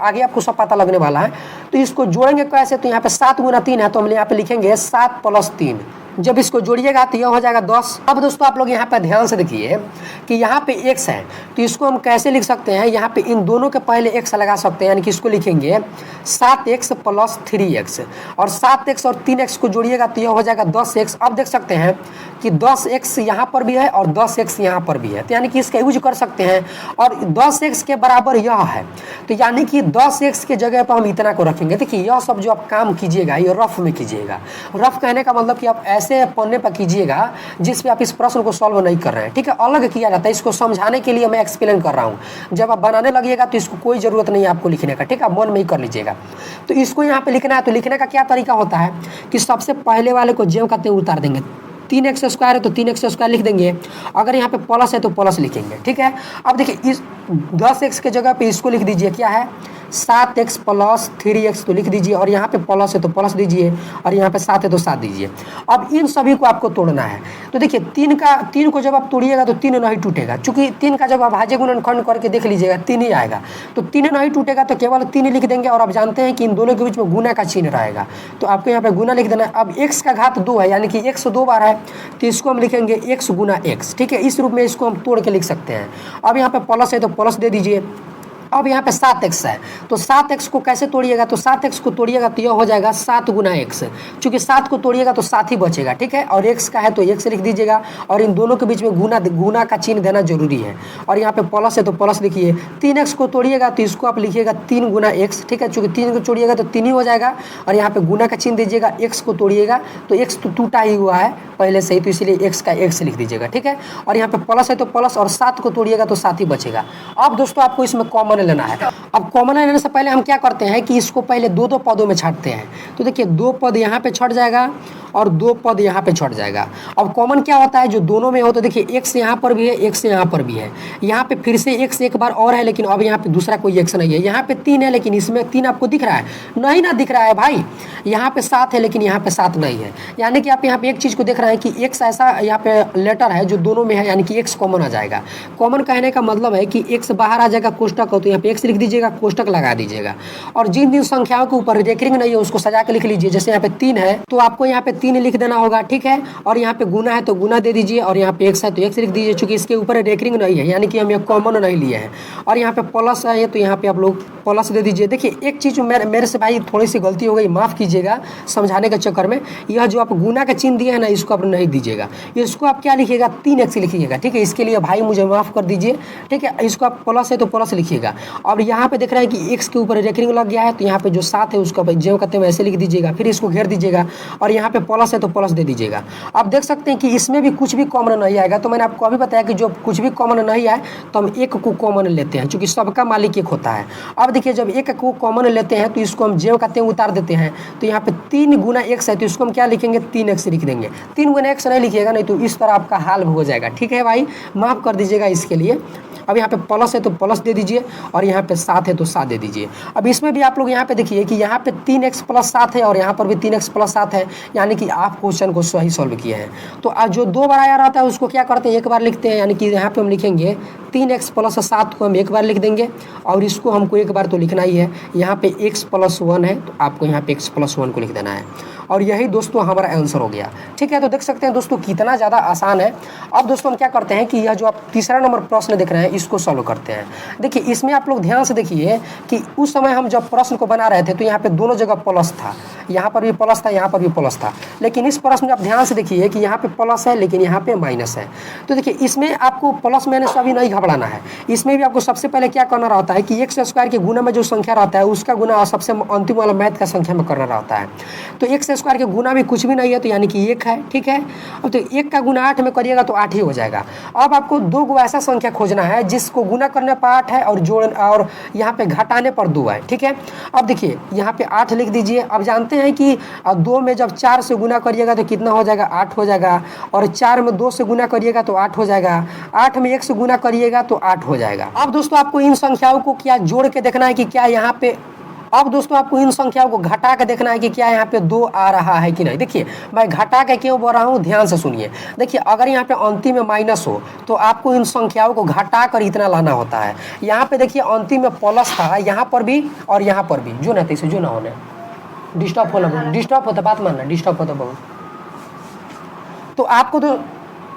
आगे आपको सब पता लगने वाला है। तो इसको जोड़ेंगे कैसे, तो यहाँ पे 7 गुना 3 है तो हम यहाँ पे लिखेंगे 7 + 3। जब इसको जोड़िएगा तो यह हो जाएगा 10। अब दोस्तों आप लोग यहाँ पे ध्यान से देखिए कि यहाँ पे x है, तो इसको हम कैसे लिख सकते हैं, यहाँ पे इन दोनों के पहले x लगा सकते हैं, यानी कि इसको लिखेंगे 7x + 3x, और 7x और 3x को जोड़िएगा तो यह हो जाएगा 10x। अब देख सकते हैं कि 10x यहाँ पर भी है और 10x यहाँ पर भी है, तो यानी कि इसका यूज कर सकते हैं, और 10x के बराबर यह है, तो यानी कि 10x के जगह पर हम इतना को रखेंगे। देखिए यह सब जो आप काम कीजिएगा ये रफ में कीजिएगा। रफ कहने का मतलब कि आप ऐसे पन्ने पर कीजिएगा जिस पे आप इस प्रश्न को सॉल्व नहीं कर रहे हैं, ठीक है, अलग किया जाता है। इसको समझाने के लिए मैं एक्सप्लेन कर रहा हूँ। जब आप बनाने लगिएगा तो इसको कोई ज़रूरत नहीं है आपको लिखने का, ठीक है, मन में ही कर लीजिएगा। तो इसको यहाँ पे लिखना है, तो लिखने का क्या तरीका होता है कि सबसे पहले वाले को ज्यों कहते हैं उतार देंगे। 3x स्क्वायर है तो 3x स्क्वायर लिख देंगे, अगर यहाँ पे प्लस है तो प्लस लिखेंगे, ठीक है। अब देखिए इस 10x के जगह पे इसको लिख दीजिए, क्या है 7x + 3x, तो लिख दीजिए, और यहाँ पे प्लस है तो प्लस दीजिए, और यहाँ पे 7 है तो 7 दीजिए। अब इन सभी को आपको तोड़ना है। तो देखिए 3 को जब आप तोड़िएगा तो 3 नहीं टूटेगा, चूंकि 3 का जब आप भाज्य गुणनखंड करके देख लीजिएगा 3 ही आएगा, तो 3 नहीं टूटेगा तो केवल 3 लिख देंगे। और आप जानते हैं कि इन दोनों के बीच में गुना का चिन्ह रहेगा, तो आपको यहाँ पे गुना लिख देना है। अब x का घात 2 है, यानी कि x 2 बार है, तो इसको हम लिखेंगे x गुना x, ठीक है। इस रूप में इसको हम तोड़ के लिख सकते हैं। अब यहाँ पे प्लस है तो प्लस दे दीजिए। अब यहाँ पे 7x है, तो 7x को कैसे तोड़िएगा, तो 7x को तोड़िएगा तो यह हो जाएगा 7 गुना x, चूँकि 7 को तोड़िएगा तो 7 ही बचेगा, ठीक है। और x का है तो x लिख दीजिएगा, और इन दोनों के बीच में गुना का चिन्ह देना जरूरी है। और यहाँ पे प्लस है तो प्लस लिखिए। 3x को तोड़िएगा तो इसको आप लिखिएगा 3 गुना x, ठीक है, चूँकि 3 को तोड़िएगा तो 3 ही हो जाएगा, और यहाँ पे गुना का चिन्ह दीजिएगा। x को तोड़िएगा तो x तो टूटा ही हुआ है पहले से ही, तो इसीलिए x का x लिख दीजिएगा, ठीक है। और यहाँ पे प्लस है तो प्लस, और 7 को तोड़िएगा तो 7 ही बचेगा। अब दोस्तों आपको इसमें कॉमन लेना है। अब कॉमन लेने से पहले हम क्या करते हैं कि इसको पहले 2 पदों में छांटते हैं। तो देखिए 2 पद यहाँ पे छट जाएगा और 2 पद यहाँ पे छट जाएगा। अब कॉमन क्या होता है जो दोनों में हो, तो देखिए x यहाँ पर भी है, x यहाँ पर भी है। यहाँ पे फिर से x एक बार और है, लेकिन अब यहाँ पे दूसरा कोई x नहीं है। यहाँ पे 3 है, लेकिन इसमें 3 आपको दिख रहा है नहीं, ना दिख रहा है भाई। यहाँ पे 7 है, लेकिन यहाँ पे 7 नहीं है। यानी कि आप यहाँ पे एक चीज़ को देख रहे हैं कि x ऐसा यहाँ पे लेटर है जो दोनों में है, यानी कि x कॉमन आ जाएगा। कॉमन कहने का मतलब है कि x बाहर आ जाएगा, कोष्टक हो तो यहाँ पे x लिख दीजिएगा, कोष्टक लगा दीजिएगा। और जिन संख्याओं के ऊपर रेकरिंग नहीं है उसको सजा के लिख लीजिए। जैसे यहाँ पे 3 है तो आपको यहाँ पे 3 लिख देना होगा, ठीक है। और यहाँ पे गुना है तो गुना दे दीजिए, और यहाँ पे x है तो x लिख दीजिए, चूंकि इसके ऊपर रेकरिंग नहीं है, यानी कि हम ये कॉमन नहीं लिए हैं। और यहाँ पे प्लस है तो यहाँ पे आप लोग प्लस दे दीजिए। देखिए एक चीज़ मेरे से भाई थोड़ी सी गलती हो गई, माफ़ कीजिएगा समझाने के चक्कर में। यह जो आप गुना का चिन्ह दिए है ना, इसको आप नहीं दीजिएगा, इसको आप क्या लिखिएगा 3x लिखिएगा, ठीक है। इसके लिए भाई मुझे माफ़ कर दीजिए, ठीक है। इसको आप प्लस है तो प्लस लिखिएगा। और यहाँ पे देख रहे हैं कि x के ऊपर रेकरिंग लग गया है, तो यहाँ पे जो 7 है उसको जो कहते हैं वैसे लिख दीजिएगा, फिर इसको घेर दीजिएगा। और यहाँ पे प्लस है तो प्लस दे दीजिएगा। अब देख सकते हैं कि इसमें भी कुछ भी कॉमन नहीं आएगा, तो मैंने आपको अभी बताया कि जो कुछ भी कॉमन नहीं आए तो हम एक को कॉमन लेते हैं, क्योंकि सबका मालिक एक होता है। अब देखिए जब एक को कॉमन लेते हैं तो इसको हम जो कहते हैं उतार देते हैं, तो यहाँ पे 3 गुना x है तो इसको हम क्या लिखेंगे 3x लिख देंगे। 3 गुना x नहीं लिखिएगा, नहीं तो इस तरह आपका हाल हो जाएगा। ठीक है भाई, माफ़ कर दीजिएगा इसके लिए। अब यहाँ पे प्लस है तो प्लस दे दीजिए और यहाँ पे 7 है तो 7 दे दीजिए। अब इसमें भी आप लोग यहाँ पे देखिए कि यहाँ पे 3x + 7 है और यहाँ पर भी 3x + 7 है, यानी कि आप क्वेश्चन को सही सॉल्व किए हैं। तो आज जो 2 बार आया रहता है उसको क्या करते हैं, एक बार लिखते हैं, यानी कि यहाँ पे हम लिखेंगे 3x + 7 को हम एक बार लिख देंगे और इसको हमको एक बार तो लिखना ही है। यहाँ पे x + 1 है तो आपको यहाँ पे x + 1 को लिख देना है और यही दोस्तों हमारा आंसर हो गया। ठीक है, तो देख सकते हैं दोस्तों कितना ज़्यादा आसान है। अब दोस्तों हम क्या करते हैं कि यह जो आप तीसरा नंबर प्रश्न देख रहे हैं इसको सॉल्व करते हैं। देखिए इसमें आप लोग ध्यान से देखिए कि उस समय हम जब प्रश्न को बना रहे थे तो यहाँ पे दोनों जगह प्लस था, यहाँ पर भी प्लस था, यहाँ पर भी प्लस था। लेकिन इस प्रश्न में आप ध्यान से देखिए कि यहाँ पे प्लस है लेकिन यहाँ पे माइनस है। तो देखिए इसमें आपको प्लस माइनस अभी नहीं घबराना है। इसमें भी आपको सबसे पहले क्या करना रहता है कि x² के गुना में जो संख्या रहता है उसका गुना सबसे अंतिम वाला मैथ का संख्या में करना रहता है। तो x² के गुना में कुछ भी नहीं है तो यानी कि 1 है। ठीक है, अब तो 1 का गुना 8 में करिएगा तो 8 ही हो जाएगा। अब आपको 2 गो ऐसा संख्या खोजना है जिसको गुना करने पर 8 है और यहाँ पे घटाने पर 2 है। ठीक है, अब देखिए यहाँ पे 8 लिख दीजिए। अब जानते हैं कि 2 में जब 4 से गुना करिएगा तो कितना हो जाएगा, 8 हो जाएगा, और 4 में 2 से गुना करिएगा तो 8 हो जाएगा, 8 में 1 से गुना करिएगा तो 8 हो जाएगा। अब दोस्तों आपको इन संख्याओं को क्या जोड़ के देखना है कि क्या यहाँ पे, अब दोस्तों आपको इन संख्याओं को घटा के देखना है कि क्या यहाँ पे 2 आ रहा है कि नहीं। देखिए मैं घटा के क्यों बोल रहा हूँ, ध्यान से सुनिए। देखिए अगर यहाँ पे अंतिम में माइनस हो तो आपको इन संख्याओं को घटा कर इतना लाना होता है। यहाँ पे देखिए अंतिम में प्लस था, यहाँ पर भी और यहाँ पर भी, जो ना इसे जो ना होने डिस्टर्ब होता बात मानना, डिस्टर्ब होता बहुत। तो आपको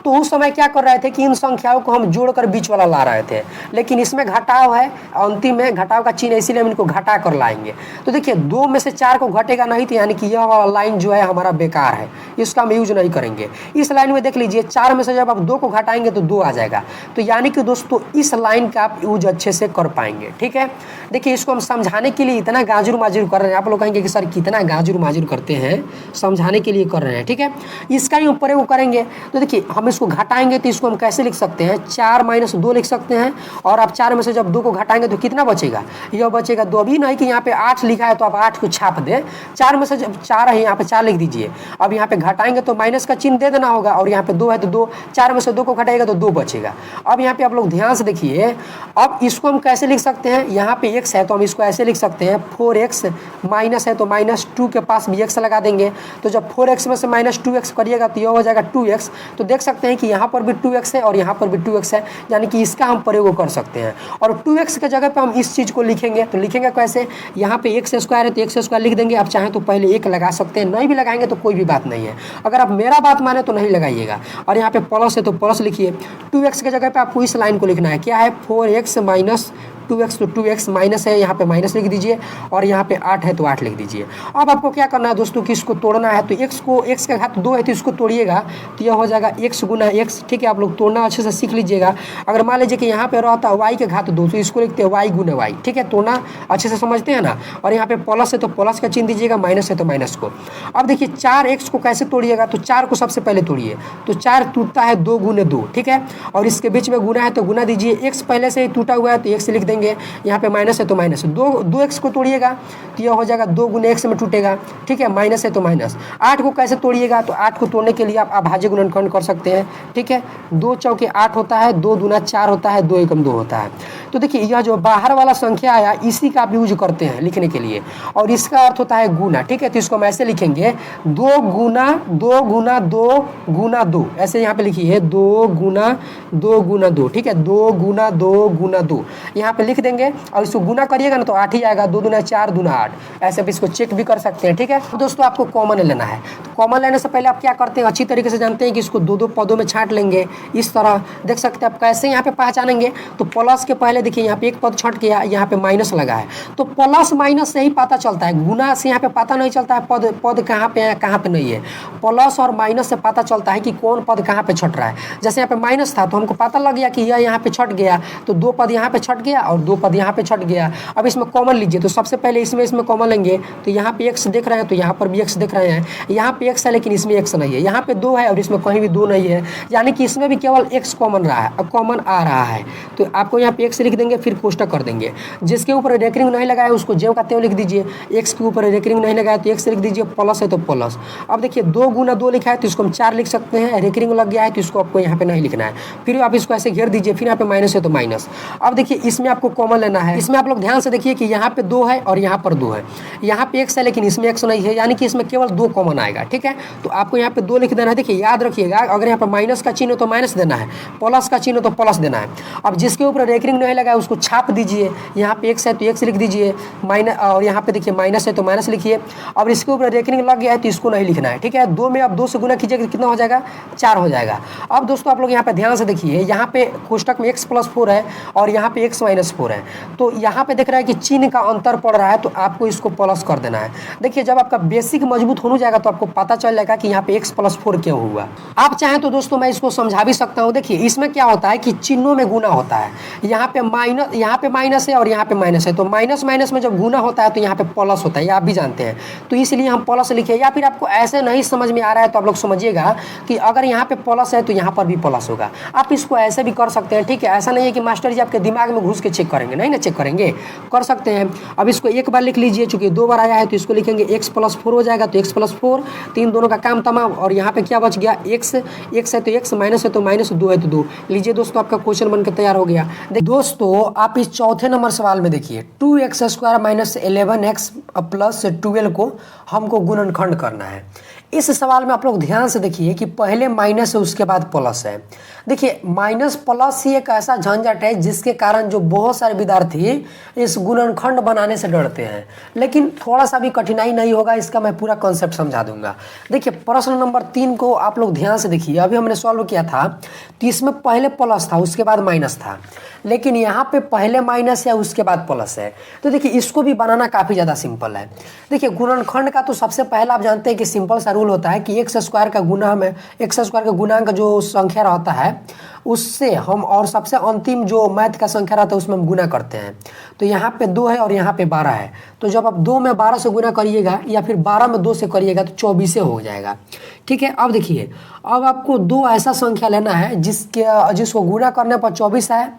तो उस समय क्या कर रहे थे कि इन संख्याओं को हम जोड़कर बीच वाला ला रहे थे, लेकिन इसमें घटाव है, अंतिम में घटाव का चिन्ह, इसीलिए हम इनको घटा कर लाएंगे। तो देखिए 2 में से 4 को घटेगा नहीं तो यानी कि यह वाला लाइन जो है हमारा बेकार है, इसका हम यूज नहीं करेंगे। इस लाइन में देख लीजिए 4 में से जब आप 2 को घटाएंगे तो 2 आ जाएगा। तो यानी कि दोस्तों इस लाइन का आप यूज अच्छे से कर पाएंगे। ठीक है, देखिए इसको हम समझाने के लिए इतना गाजुर माजुर कर रहे हैं। आप लोग कहेंगे कि सर कितना गाजुर माजुर करते हैं, समझाने के लिए कर रहे हैं। ठीक है, इसका ही ऊपर वो करेंगे। तो देखिए हम इसको घटाएंगे तो इसको हम कैसे लिख सकते हैं, 4 - 2 लिख सकते हैं। और आप 4 में से जब 2 को घटाएंगे तो कितना बचेगा, यह बचेगा 2। अभी नहीं कि यहाँ पे 8 लिखा है तो आप 8 को छाप दें, 4 में से जब 4 है यहाँ पे 4 लिख दीजिए। अब यहाँ पे घटाएंगे तो माइनस का चिन्ह दे देना होगा, और यहाँ पे 2 है तो 2, 4 में से 2 को घटाएगा तो 2 बचेगा। अब यहाँ पे आप लोग ध्यान से देखिए, अब इसको हम कैसे लिख सकते हैं, यहाँ पे x है तो हम इसको ऐसे लिख सकते हैं 4x, माइनस है तो -2 के पास भी x लगा देंगे। तो जब 4x में से -2x करिएगा तो यह हो जाएगा 2x। तो देख सकते हैं कि यहाँ पर भी 2x है और यहाँ पर भी 2x है, यानी कि इसका हम प्रयोग कर सकते हैं। और 2x के जगह पे हम इस चीज़ को लिखेंगे, तो लिखेंगे कैसे, यहाँ पे x² है तो x² लिख देंगे। आप चाहें तो पहले 1 लगा सकते हैं, नहीं भी लगाएंगे तो कोई भी बात नहीं है। अगर आप मेरा बात माने तो नहीं लगाइएगा। और यहाँ पे प्लस है तो प्लस लिखिए। 2x के जगह पे आपको इस लाइन को लिखना है, क्या है 4x - 2x, तो 2x माइनस है, यहाँ पे माइनस लिख दीजिए, और यहाँ पे 8 है तो 8 लिख दीजिए। अब आपको क्या करना है दोस्तों कि इसको तोड़ना है, तो x का घात 2 है तो इसको तोड़िएगा तो यह हो जाएगा x गुना x। ठीक है, आप लोग तोड़ना अच्छे से सीख लीजिएगा। अगर मान लीजिए कि यहाँ पे रहता है y के घात 2 तो इसको लिखते हैं y गुना y। ठीक है, तोड़ना अच्छे से समझते हैं ना। और यहाँ पे प्लस है तो प्लस का चिन्ह दीजिएगा, माइनस है तो माइनस को। अब देखिए 4x को कैसे तोड़िएगा, तो 4 को सबसे पहले तोड़िए। तो 4 टूटता है 2 गुने 2। ठीक है, और इसके बीच में गुना है तो गुना दीजिए। x पहले से ही टूटा हुआ है तो x लिख देंगे, यहाँ पे माइनस है तो माइनस। 2x को तोड़िएगा तो यह हो जाएगा 2 गुने x में टूटेगा। ठीक है, माइनस है तो माइनस। 8 को कैसे तोड़िएगा, तो 8 को तोड़ने के लिए आप अभाज्य गुणनखंड कर सकते हैं। ठीक है, 2 चौके 8 होता है, 2 दूना 4 होता है, 2 एकम 2 होता है। तो देखिए यह जो बाहर वाला संख्या आया इसी का आप यूज करते हैं लिखने के लिए, और इसका अर्थ होता है गुना। ठीक है, तो इसको हम ऐसे लिखेंगे 2 गुना 2 गुना 2 गुना 2, ऐसे यहाँ पे लिखिए 2 गुना 2 गुना 2। ठीक है, 2 गुना 2 गुना 2 यहाँ पे लिख देंगे, और इसको गुना करिएगा ना तो 8 ही आएगा। 2 दूना 4 दूना 8, ऐसे आप इसको चेक भी कर सकते हैं। ठीक है, तो दोस्तों आपको कॉमन लेना है। तो कॉमन लेने से पहले आप क्या करते हैं, अच्छी तरीके से जानते हैं कि इसको 2-2 पदों में छांट लेंगे। इस तरह देख सकते हैं आप कैसे यहाँ पे पहचानेंगे, तो प्लस के पहले देखिए यहाँ पे एक पद छट गया, यहाँ पे माइनस लगा है, तो प्लस माइनस से ही पता चलता है, गुना से यहाँ पे पता नहीं चलता है पद पद कहाँ पे है कहाँ पे नहीं है। प्लस और माइनस से पता चलता है कि कौन पद कहाँ पे छट रहा है। जैसे यहाँ पे माइनस था तो हमको पता लग गया कि यह यहाँ पे छट गया, तो दो पद यहाँ पे छट गया और दो पद यहाँ पे छट गया। अब इसमें कॉमन लीजिए, तो सबसे पहले इसमें कॉमन लेंगे, तो यहाँ पे एक्स देख रहे हैं तो यहाँ पर भी एक्स देख रहे हैं, यहाँ पे एक्स है लेकिन इसमें एक्स नहीं है, यहाँ पे दो है और इसमें कहीं भी दो नहीं है, यानी कि इसमें भी केवल एक्स कॉमन रहा है, अब कॉमन आ रहा है। तो आपको यहाँ पे एक्स लिख देंगे, फिर कोष्टक कर देंगे। जिसके ऊपर रेकरिंग नहीं लगाया उसको ज्यों का त्यों लिख दीजिए, एक्स के ऊपर रेकरिंग नहीं लगाया तो एक्स लिख दीजिए, प्लस है तो प्लस। अब देखिए 2 गुना 2 लिखा है तो इसको हम 4 लिख सकते हैं, रेकरिंग लग गया है तो इसको आपको यहाँ पे नहीं लिखना है, फिर आप इसको ऐसे घेर दीजिए, फिर यहाँ पे माइनस है तो माइनस। अब देखिए इसमें आपको कॉमन लेना है, इसमें आप लोग ध्यान से देखिए कि यहाँ पे 2 है और यहाँ पर 2 है, यहाँ पे एक्स है लेकिन इसमें एक्स नहीं है, यानी कि इसमें केवल 2 कॉमन आएगा। ठीक है, तो आपको यहाँ पे 2 लिख देना है। देखिए याद रखिएगा, अगर यहाँ पर माइनस का चिन्ह हो तो माइनस देना है, प्लस का चिन्ह हो तो प्लस देना है। अब जिसके ऊपर रेकरिंग नहीं लगा है उसको छाप दीजिए, यहाँ पे एक्स है तो एक्स लिख दीजिए, माइनस, और यहाँ पे देखिए माइनस है तो माइनस लिखिए। अब इसके ऊपर रेकरिंग लग गया है तो इसको नहीं लिखना है। ठीक है, 2 में अब 2 से गुना कीजिएगा कितना हो जाएगा, 4 हो जाएगा। अब दोस्तों आप लोग यहाँ पे ध्यान से देखिए, यहाँ पे कोष्टक में x + 4 है और यहाँ पे x - 4 है, तो यहाँ पे देख रहा है कि चिन्ह का अंतर पड़ रहा है, तो आपको इसको प्लस कर देना है। देखिए जब आपका बेसिक मजबूत होने जाएगा तो आपको पता चल जाएगा कि यहाँ पे x + 4 क्यों हुआ। आप चाहें तो दोस्तों मैं इसको समझा भी सकता हूँ। देखिए इसमें क्या होता है कि चिन्हों में गुना होता है, यहाँ पे माइनस है और यहाँ पे माइनस है, तो माइनस माइनस में जब गुना होता है तो यहाँ पे प्लस होता है, ये आप भी जानते हैं, तो इसलिए हम प्लस लिखे। या फिर आपको ऐसे नहीं समझ में आ रहा है तो आप लोग समझिएगा कि अगर यहाँ पे प्लस है तो यहाँ पर भी प्लस होगा, आप इसको ऐसे भी कर सकते हैं। ठीक है, ऐसा नहीं है कि मास्टर जी आपके दिमाग में घुस के चेक करेंगे, नहीं ना चेक करेंगे, कर सकते हैं। अब इसको एक बार लिख लीजिए, चूंकि 2 बार आया है तो इसको लिखेंगे x + 4 हो जाएगा, तो x + 4 3 दोनों का काम तमाम। और यहाँ पे क्या बच गया, x है तो x, माइनस है तो माइनस, 2 है तो 2। लीजिए दोस्तों आपका क्वेश्चन बनकर तैयार हो गया। दोस्तों आप इस चौथे नंबर सवाल में देखिए 2x² - 11x + 12 को हमको गुणनखंड करना है। इस सवाल में आप लोग ध्यान से देखिए कि पहले माइनस है उसके बाद प्लस है। देखिए माइनस प्लस ही एक ऐसा झंझट है जिसके कारण जो बहुत सारे विद्यार्थी इस गुणनखंड बनाने से डरते हैं, लेकिन थोड़ा सा भी कठिनाई नहीं होगा, इसका मैं पूरा कॉन्सेप्ट समझा दूंगा। देखिए प्रश्न नंबर 3 को आप लोग ध्यान से देखिए, अभी हमने सॉल्व किया था तो इसमें पहले प्लस था उसके बाद माइनस था, लेकिन यहाँ पे पहले माइनस है उसके बाद प्लस है। तो देखिए इसको भी बनाना काफ़ी ज़्यादा सिंपल है। देखिए गुणनखंड का तो सबसे पहला आप जानते हैं कि सिंपल सा रूल होता है कि x² का गुना में x² का गुणांक जो संख्या रहता है उससे हम, और सबसे अंतिम जो मैथ का संख्या रहता है उसमें हम गुना करते हैं। तो यहाँ पे 2 है और यहाँ पे 12 है, तो जब आप 2 में 12 से गुना करिएगा या फिर 12 में 2 से करिएगा तो 24 हो जाएगा। ठीक है, अब देखिए अब आपको 2 ऐसा संख्या लेना है जिसको गुना करने पर 24 आए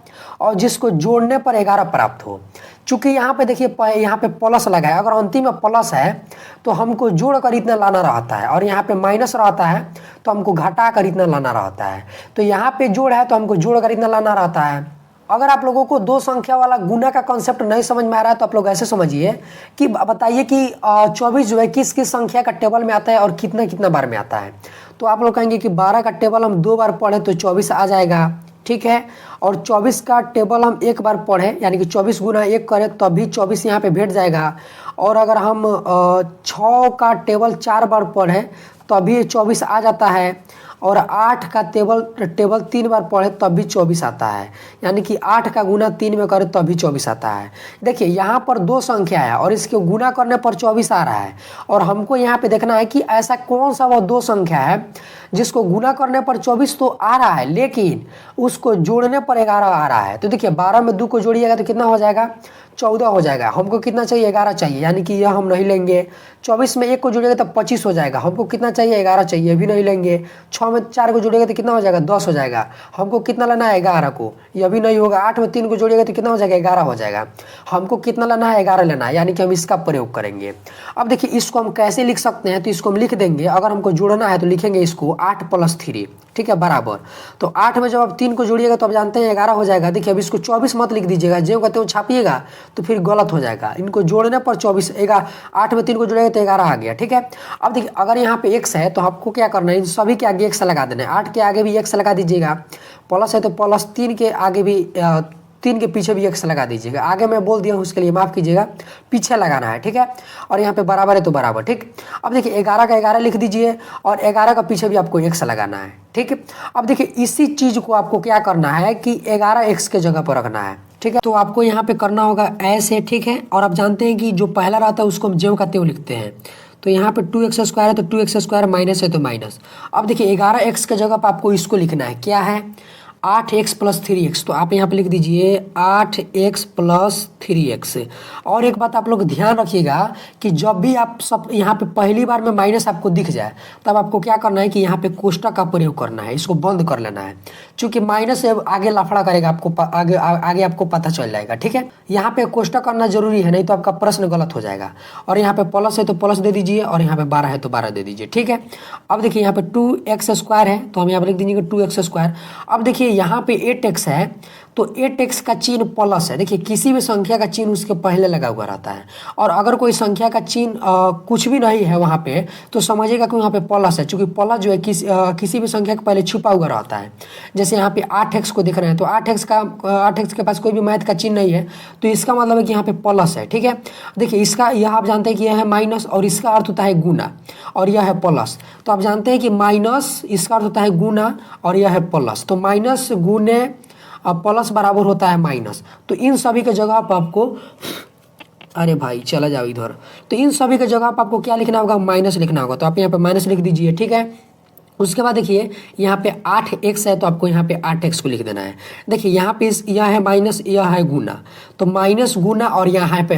और जिसको जोड़ने पर 11 प्राप्त हो। चूंकि यहाँ पे देखिए यहाँ पे प्लस लगा है, अगर अंतिम में प्लस है तो हमको जोड़ कर इतना लाना रहता है, और यहाँ पे माइनस रहता है तो हमको घटा कर इतना लाना रहता है। तो यहाँ पे जोड़ है तो हमको जोड़ कर इतना लाना रहता है। अगर आप लोगों को 2 संख्या वाला गुना का कॉन्सेप्ट नहीं समझ में आ रहा है तो आप लोग ऐसे समझिए कि बताइए कि 24 जो है किस किस संख्या का टेबल में आता है और कितना कितना बार में आता है। तो आप लोग कहेंगे कि 12 का टेबल हम 2 बार पढ़े तो 24 आ जाएगा। ठीक है, और 24 का टेबल हम 1 बार पढ़े यानी कि 24 गुना 1 करें तब भी 24 यहाँ पे भेट जाएगा। और अगर हम 6 का टेबल 4 बार पढ़े तभी 24 आ जाता है, और 8 का टेबल 3 बार पढ़े तब भी 24 आता है, यानी कि 8 का गुना 3 में करें तब भी 24 आता है। देखिए यहाँ पर 2 संख्या है और इसके गुना करने पर 24 आ रहा है, और हमको यहाँ पे देखना है कि ऐसा कौन सा वो 2 संख्या है जिसको गुना करने पर 24 तो आ रहा है लेकिन उसको जोड़ने पर 11 आ रहा है। तो देखिए 12 में 2 को जोड़िएगा तो कितना हो जाएगा, 14 हो जाएगा। हमको कितना चाहिए, 11 चाहिए, यानी कि यह हम नहीं लेंगे। 24 में 1 को जोड़ेगा तो 25 हो जाएगा, हमको कितना चाहिए, 11 चाहिए, भी नहीं लेंगे। 6 में 4 को जोड़ेगा तो कितना हो जाएगा, 10 हो जाएगा, हमको कितना लेना है, 11 को, यह भी नहीं होगा। 8 में 3 को जोड़ेगा तो कितना हो जाएगा, 11 हो जाएगा, हमको कितना लेना है, 11 लेना है, यानी कि हम इसका प्रयोग करेंगे। अब देखिए इसको हम कैसे लिख सकते हैं, तो इसको हम लिख देंगे, अगर हमको जोड़ना है तो लिखेंगे इसको 8 + 3, ठीक है, बराबर। तो 8 में जब आप 3 को जोड़िएगा तो आप जानते हैं 11 हो जाएगा। देखिए अब इसको 24 मत लिख दीजिएगा, जो कहते हो छापिएगा तो फिर गलत हो जाएगा। इनको जोड़ने पर 24, 8 में 3 को जोड़ेगा तो 11 आ गया। ठीक है, अब देखिए अगर यहाँ पे x है तो आपको क्या करना है, इन सभी के आगे x लगा देना है। 8 के आगे भी x लगा दीजिएगा, प्लस है तो प्लस, 3 के आगे भी 3 के पीछे भी x लगा दीजिएगा। आगे मैं बोल दिया हूँ उसके लिए माफ़ कीजिएगा, पीछे लगाना है। ठीक है, और यहाँ पे बराबर है तो बराबर। ठीक, अब देखिए 11 का 11 लिख दीजिए और 11 का पीछे भी आपको x लगाना है। ठीक है, अब देखिए इसी चीज़ को आपको क्या करना है कि 11 x के जगह पर रखना है। ठीक है। तो आपको यहाँ पे करना होगा ऐसे, ठीक है। और आप जानते हैं कि जो पहला रहता है उसको हम ज्यों का त्यों लिखते हैं। तो यहाँ पे 2x² है तो 2x² माइनस है तो माइनस। अब देखिए 11x के जगह पर आपको इसको लिखना है, क्या है 8x + 3x। तो आप यहाँ पे लिख दीजिए 8x + 3x। और एक बात आप लोग ध्यान रखिएगा कि जब भी आप सब यहाँ पे पहली बार में माइनस आपको दिख जाए तब आपको क्या करना है कि यहाँ पे कोष्टक का प्रयोग करना है, इसको बंद कर लेना है। चूंकि माइनस से आगे लफड़ा करेगा, आपको आगे आपको पता चल जाएगा, ठीक है। यहाँ पे कोष्टक करना जरूरी है, नहीं तो आपका प्रश्न गलत हो जाएगा। और यहाँ पे प्लस है तो प्लस दे दीजिए, और यहाँ पे 12 है तो 12 दे दीजिए, ठीक है। अब देखिए यहाँ पे 2x² है तो हम यहाँ पे लिख दीजिए 2x²। अब देखिए यहाँ पे 8x है तो 8x का चिन्ह प्लस है। देखिए किसी भी संख्या का चिन्ह उसके पहले लगा हुआ रहता है, और अगर कोई संख्या का चिन्ह कुछ भी नहीं है वहाँ पे तो समझिएगा कि वहाँ पे प्लस है, क्योंकि प्लस जो है किसी भी संख्या के पहले छुपा हुआ रहता है। जैसे यहाँ पे 8x को देख रहे हैं तो 8x के पास कोई भी मैथ का चिन्ह नहीं है, तो इसका मतलब है कि यहाँ पे प्लस है, ठीक है। देखिए इसका यह आप जानते हैं कि यह है माइनस, और इसका अर्थ होता है गुना, और यह है प्लस। तो आप जानते हैं कि माइनस इसका अर्थ होता है गुना, और यह है प्लस। तो माइनस गुने अब प्लस बराबर होता है माइनस। तो इन सभी के जगह पर आपको, अरे भाई चला जाओ इधर, तो इन सभी के जगह पर आपको क्या लिखना होगा, माइनस लिखना होगा। तो आप यहाँ पे माइनस लिख दीजिए, ठीक है। उसके बाद देखिए यहाँ पे 8x है तो आपको यहाँ पे 8x को लिख देना है। देखिए यहाँ पे यह है माइनस, यह है गुना, तो माइनस गुना और यहाँ पे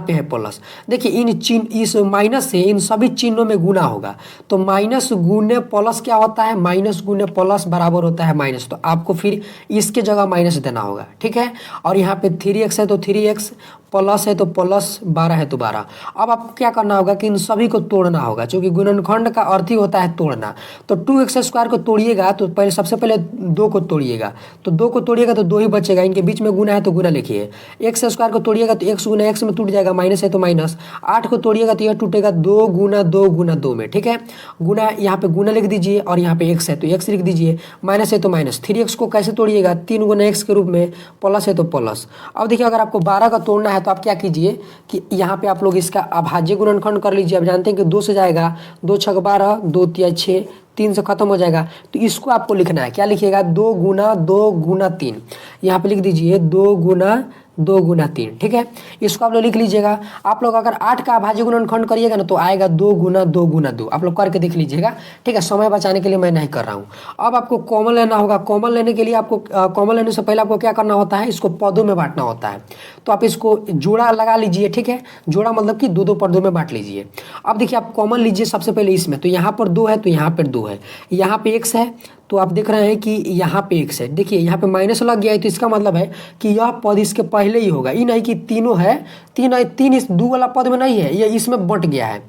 है प्लस। देखिए इन चिन्ह, इस माइनस से इन सभी चिन्हों में गुना होगा, तो माइनस गुने प्लस क्या होता है, माइनस गुने प्लस बराबर होता है माइनस। तो आपको फिर इसके जगह माइनस देना होगा, ठीक है। और यहाँ पे 3x है तो 3x, प्लस है तो प्लस, 12 है तो 12। अब आपको क्या करना होगा कि इन सभी को तोड़ना होगा, क्योंकि गुणनखंड का अर्थ ही होता है तोड़ना। तो 2x² को तोड़िएगा तो पहले सबसे पहले 2 को तोड़िएगा, तो 2 को तोड़िएगा तो 2 ही बचेगा, इनके बीच में गुना है तो गुना लिखिए। x² को तोड़िएगा तो x गुना x में टूट जाएगा, माइनस है तो माइनस। 8 को तोड़िएगा तो यह टूटेगा 2 गुना 2 गुना 2 में, ठीक है। गुना यहाँ पे गुना लिख दीजिए, और यहाँ पे x है तो x लिख दीजिए, माइनस है तो माइनस। 3x को कैसे तोड़िएगा, 3 गुना x के रूप में, प्लस है तो प्लस। अब देखिए अगर आपको 12 का तोड़ना है तो आप क्या कीजिए कि यहाँ पे आप लोग इसका अभाज्य गुणनखंड कर लीजिए। अब जानते हैं कि 2 से जाएगा, 2 छक 12, 2 तिया 6, 3 से खत्म हो जाएगा। तो इसको आपको लिखना है, क्या लिखिएगा, 2 गुना 2 गुना 3। यहाँ पे लिख दीजिए 2 गुना 2 गुना 3, ठीक है। इसको आप लोग लिख लीजिएगा। आप लोग अगर 8 का अभाज्य गुणनखंड करिएगा ना तो आएगा 2 गुना 2 गुना 2। आप लोग करके देख लीजिएगा, ठीक है। समय बचाने के लिए मैं नहीं कर रहा हूँ। अब आपको कॉमन लेना होगा। कॉमन लेने के लिए आपको कॉमन लेने से पहले आपको क्या करना होता है, इसको पदों में बांटना होता है। तो आप इसको जोड़ा लगा लीजिए, ठीक है। जोड़ा मतलब कि 2-2 पदों में बांट लीजिए। अब देखिए आप कॉमन लीजिए सबसे पहले इसमें, तो यहाँ पर 2 है तो यहाँ पर 2 है, यहाँ पे x है तो आप देख रहे हैं कि यहाँ पे x है। देखिए यहाँ पे माइनस लग गया है तो इसका मतलब है कि यह पद इसके पहले ही होगा। ये नहीं कि तीनों है, तीन इस 2 वाला पद में नहीं है, ये इसमें बंट गया है,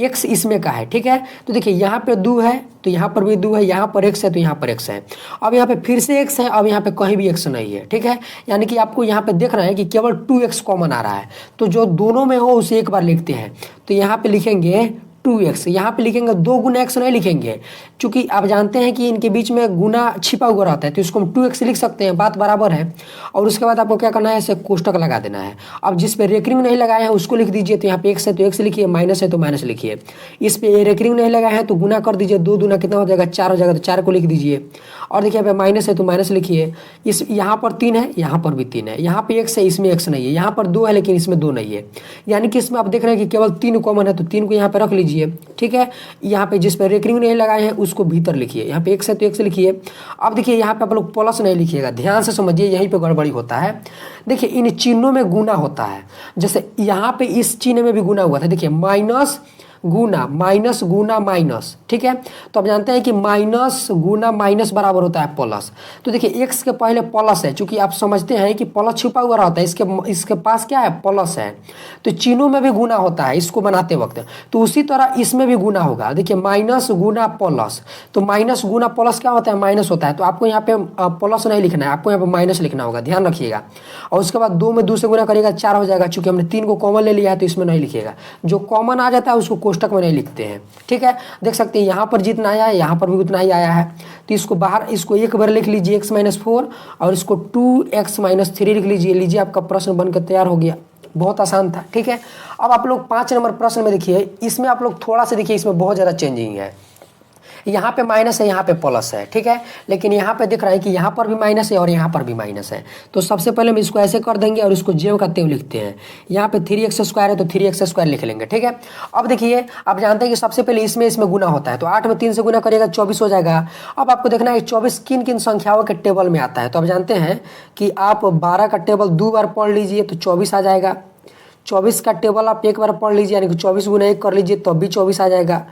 x इसमें का है, ठीक है। तो देखिए यहाँ पे 2 है तो यहाँ पर भी 2 है, यहाँ पर x है तो यहाँ पर x है। अब यहाँ पे फिर से x है, अब यहाँ पे कहीं भी x नहीं है, ठीक है। यानी कि आपको यहाँ पे देख रहे हैं कि केवल 2x कॉमन आ रहा है। तो जो दोनों में हो उसे एक बार लिखते हैं। तो यहाँ पे लिखेंगे 2x, यहाँ पे लिखेंगे 2 गुना x नहीं लिखेंगे, क्योंकि आप जानते हैं कि इनके बीच में गुना छिपा हुआ रहता है, तो इसको हम 2x लिख सकते हैं, बात बराबर है। और उसके बाद आपको क्या करना है, इसे कोष्टक लगा देना है। अब जिस पे रेकरिंग नहीं लगाए हैं उसको लिख दीजिए। तो यहाँ पे x है तो x लिखिए, माइनस है तो माइनस लिखिए। इस पे रेकरिंग नहीं लगाए हैं तो गुना कर दीजिए, 2 दूना कितना हो जाएगा, 4 हो जाएगा, तो 4 को लिख दीजिए। और देखिए यहाँ पे माइनस है तो माइनस लिखिए। इस यहाँ पर 3 है, यहाँ पर भी 3 है, यहाँ पे x है, इसमें x नहीं है, यहाँ पर 2 है लेकिन इसमें 2 नहीं है। यानी कि इसमें आप देख रहे हैं कि केवल 3 कॉमन है, तो 3 को यहाँ पे रख लीजिए, ठीक है। यहाँ पे जिस पे रेकरिंग नहीं लगाए हैं उसको भीतर लिखिए। यहाँ पे x है तो x लिखिए। अब देखिए यहाँ पे आप लोग प्लस नहीं लिखिएगा, ध्यान से समझिए, यहीं पे गड़बड़ी होता है। देखिए इन चिन्हों में गुना होता है, जैसे यहाँ पे इस चिन्ह में भी गुना हुआ था। देखिए माइनस गुना माइनस, ठीक है। तो आप जानते हैं कि माइनस गुना माइनस बराबर होता है प्लस। तो देखिए x के पहले प्लस है, क्योंकि आप समझते हैं कि प्लस छुपा हुआ रहता है, इसके पास क्या है, प्लस है। तो चिन्हों में भी गुना होता है इसको बनाते वक्त, तो उसी तरह इसमें भी गुना होगा। देखिए माइनस गुना प्लस, तो माइनस गुना प्लस क्या होता है, माइनस होता है। तो आपको यहाँ पे प्लस नहीं लिखना है, आपको यहाँ पे माइनस लिखना होगा, ध्यान रखिएगा। और उसके बाद 2 में 2 से गुना करिएगा, 4 हो जाएगा। चूंकि हमने 3 को कॉमन ले लिया है तो इसमें नहीं लिखिएगा, जो कॉमन आ जाता है उसको कोष्टक में नहीं लिखते हैं, ठीक है। देख सकते हैं यहाँ पर जितना आया है यहाँ पर भी उतना ही आया है। तो इसको बाहर, इसको एक बार लिख लीजिए x-4, और इसको 2x-3 लिख लीजिए। आपका प्रश्न बनकर तैयार हो गया, बहुत आसान था, ठीक है। अब आप लोग 5 नंबर प्रश्न में देखिए, इसमें आप लोग थोड़ा सा देखिए, इसमें बहुत ज़्यादा चेंजिंग है। यहाँ पे माइनस है, यहाँ पे प्लस है, ठीक है। लेकिन यहाँ पे दिख रहा है कि यहाँ पर भी माइनस है और यहाँ पर भी माइनस है। तो सबसे पहले हम इसको ऐसे कर देंगे और इसको जेव करते हुए लिखते हैं। यहाँ पे 3x² है तो 3x² लिख लेंगे, ठीक है। अब देखिए आप जानते हैं कि सबसे पहले इसमें गुना होता है, तो 8 में 3 से गुना करिएगा 24 हो जाएगा। अब आपको देखना है 24 किन किन संख्याओं के टेबल में आता है। तो आप जानते हैं कि आप 12 का टेबल 2 बार पढ़ लीजिए तो 24 आ जाएगा। 24 का टेबल आप एक बार पढ़ लीजिए यानी कि 24 गुना 1 कर लीजिए तब भी 24 आ जाएगा।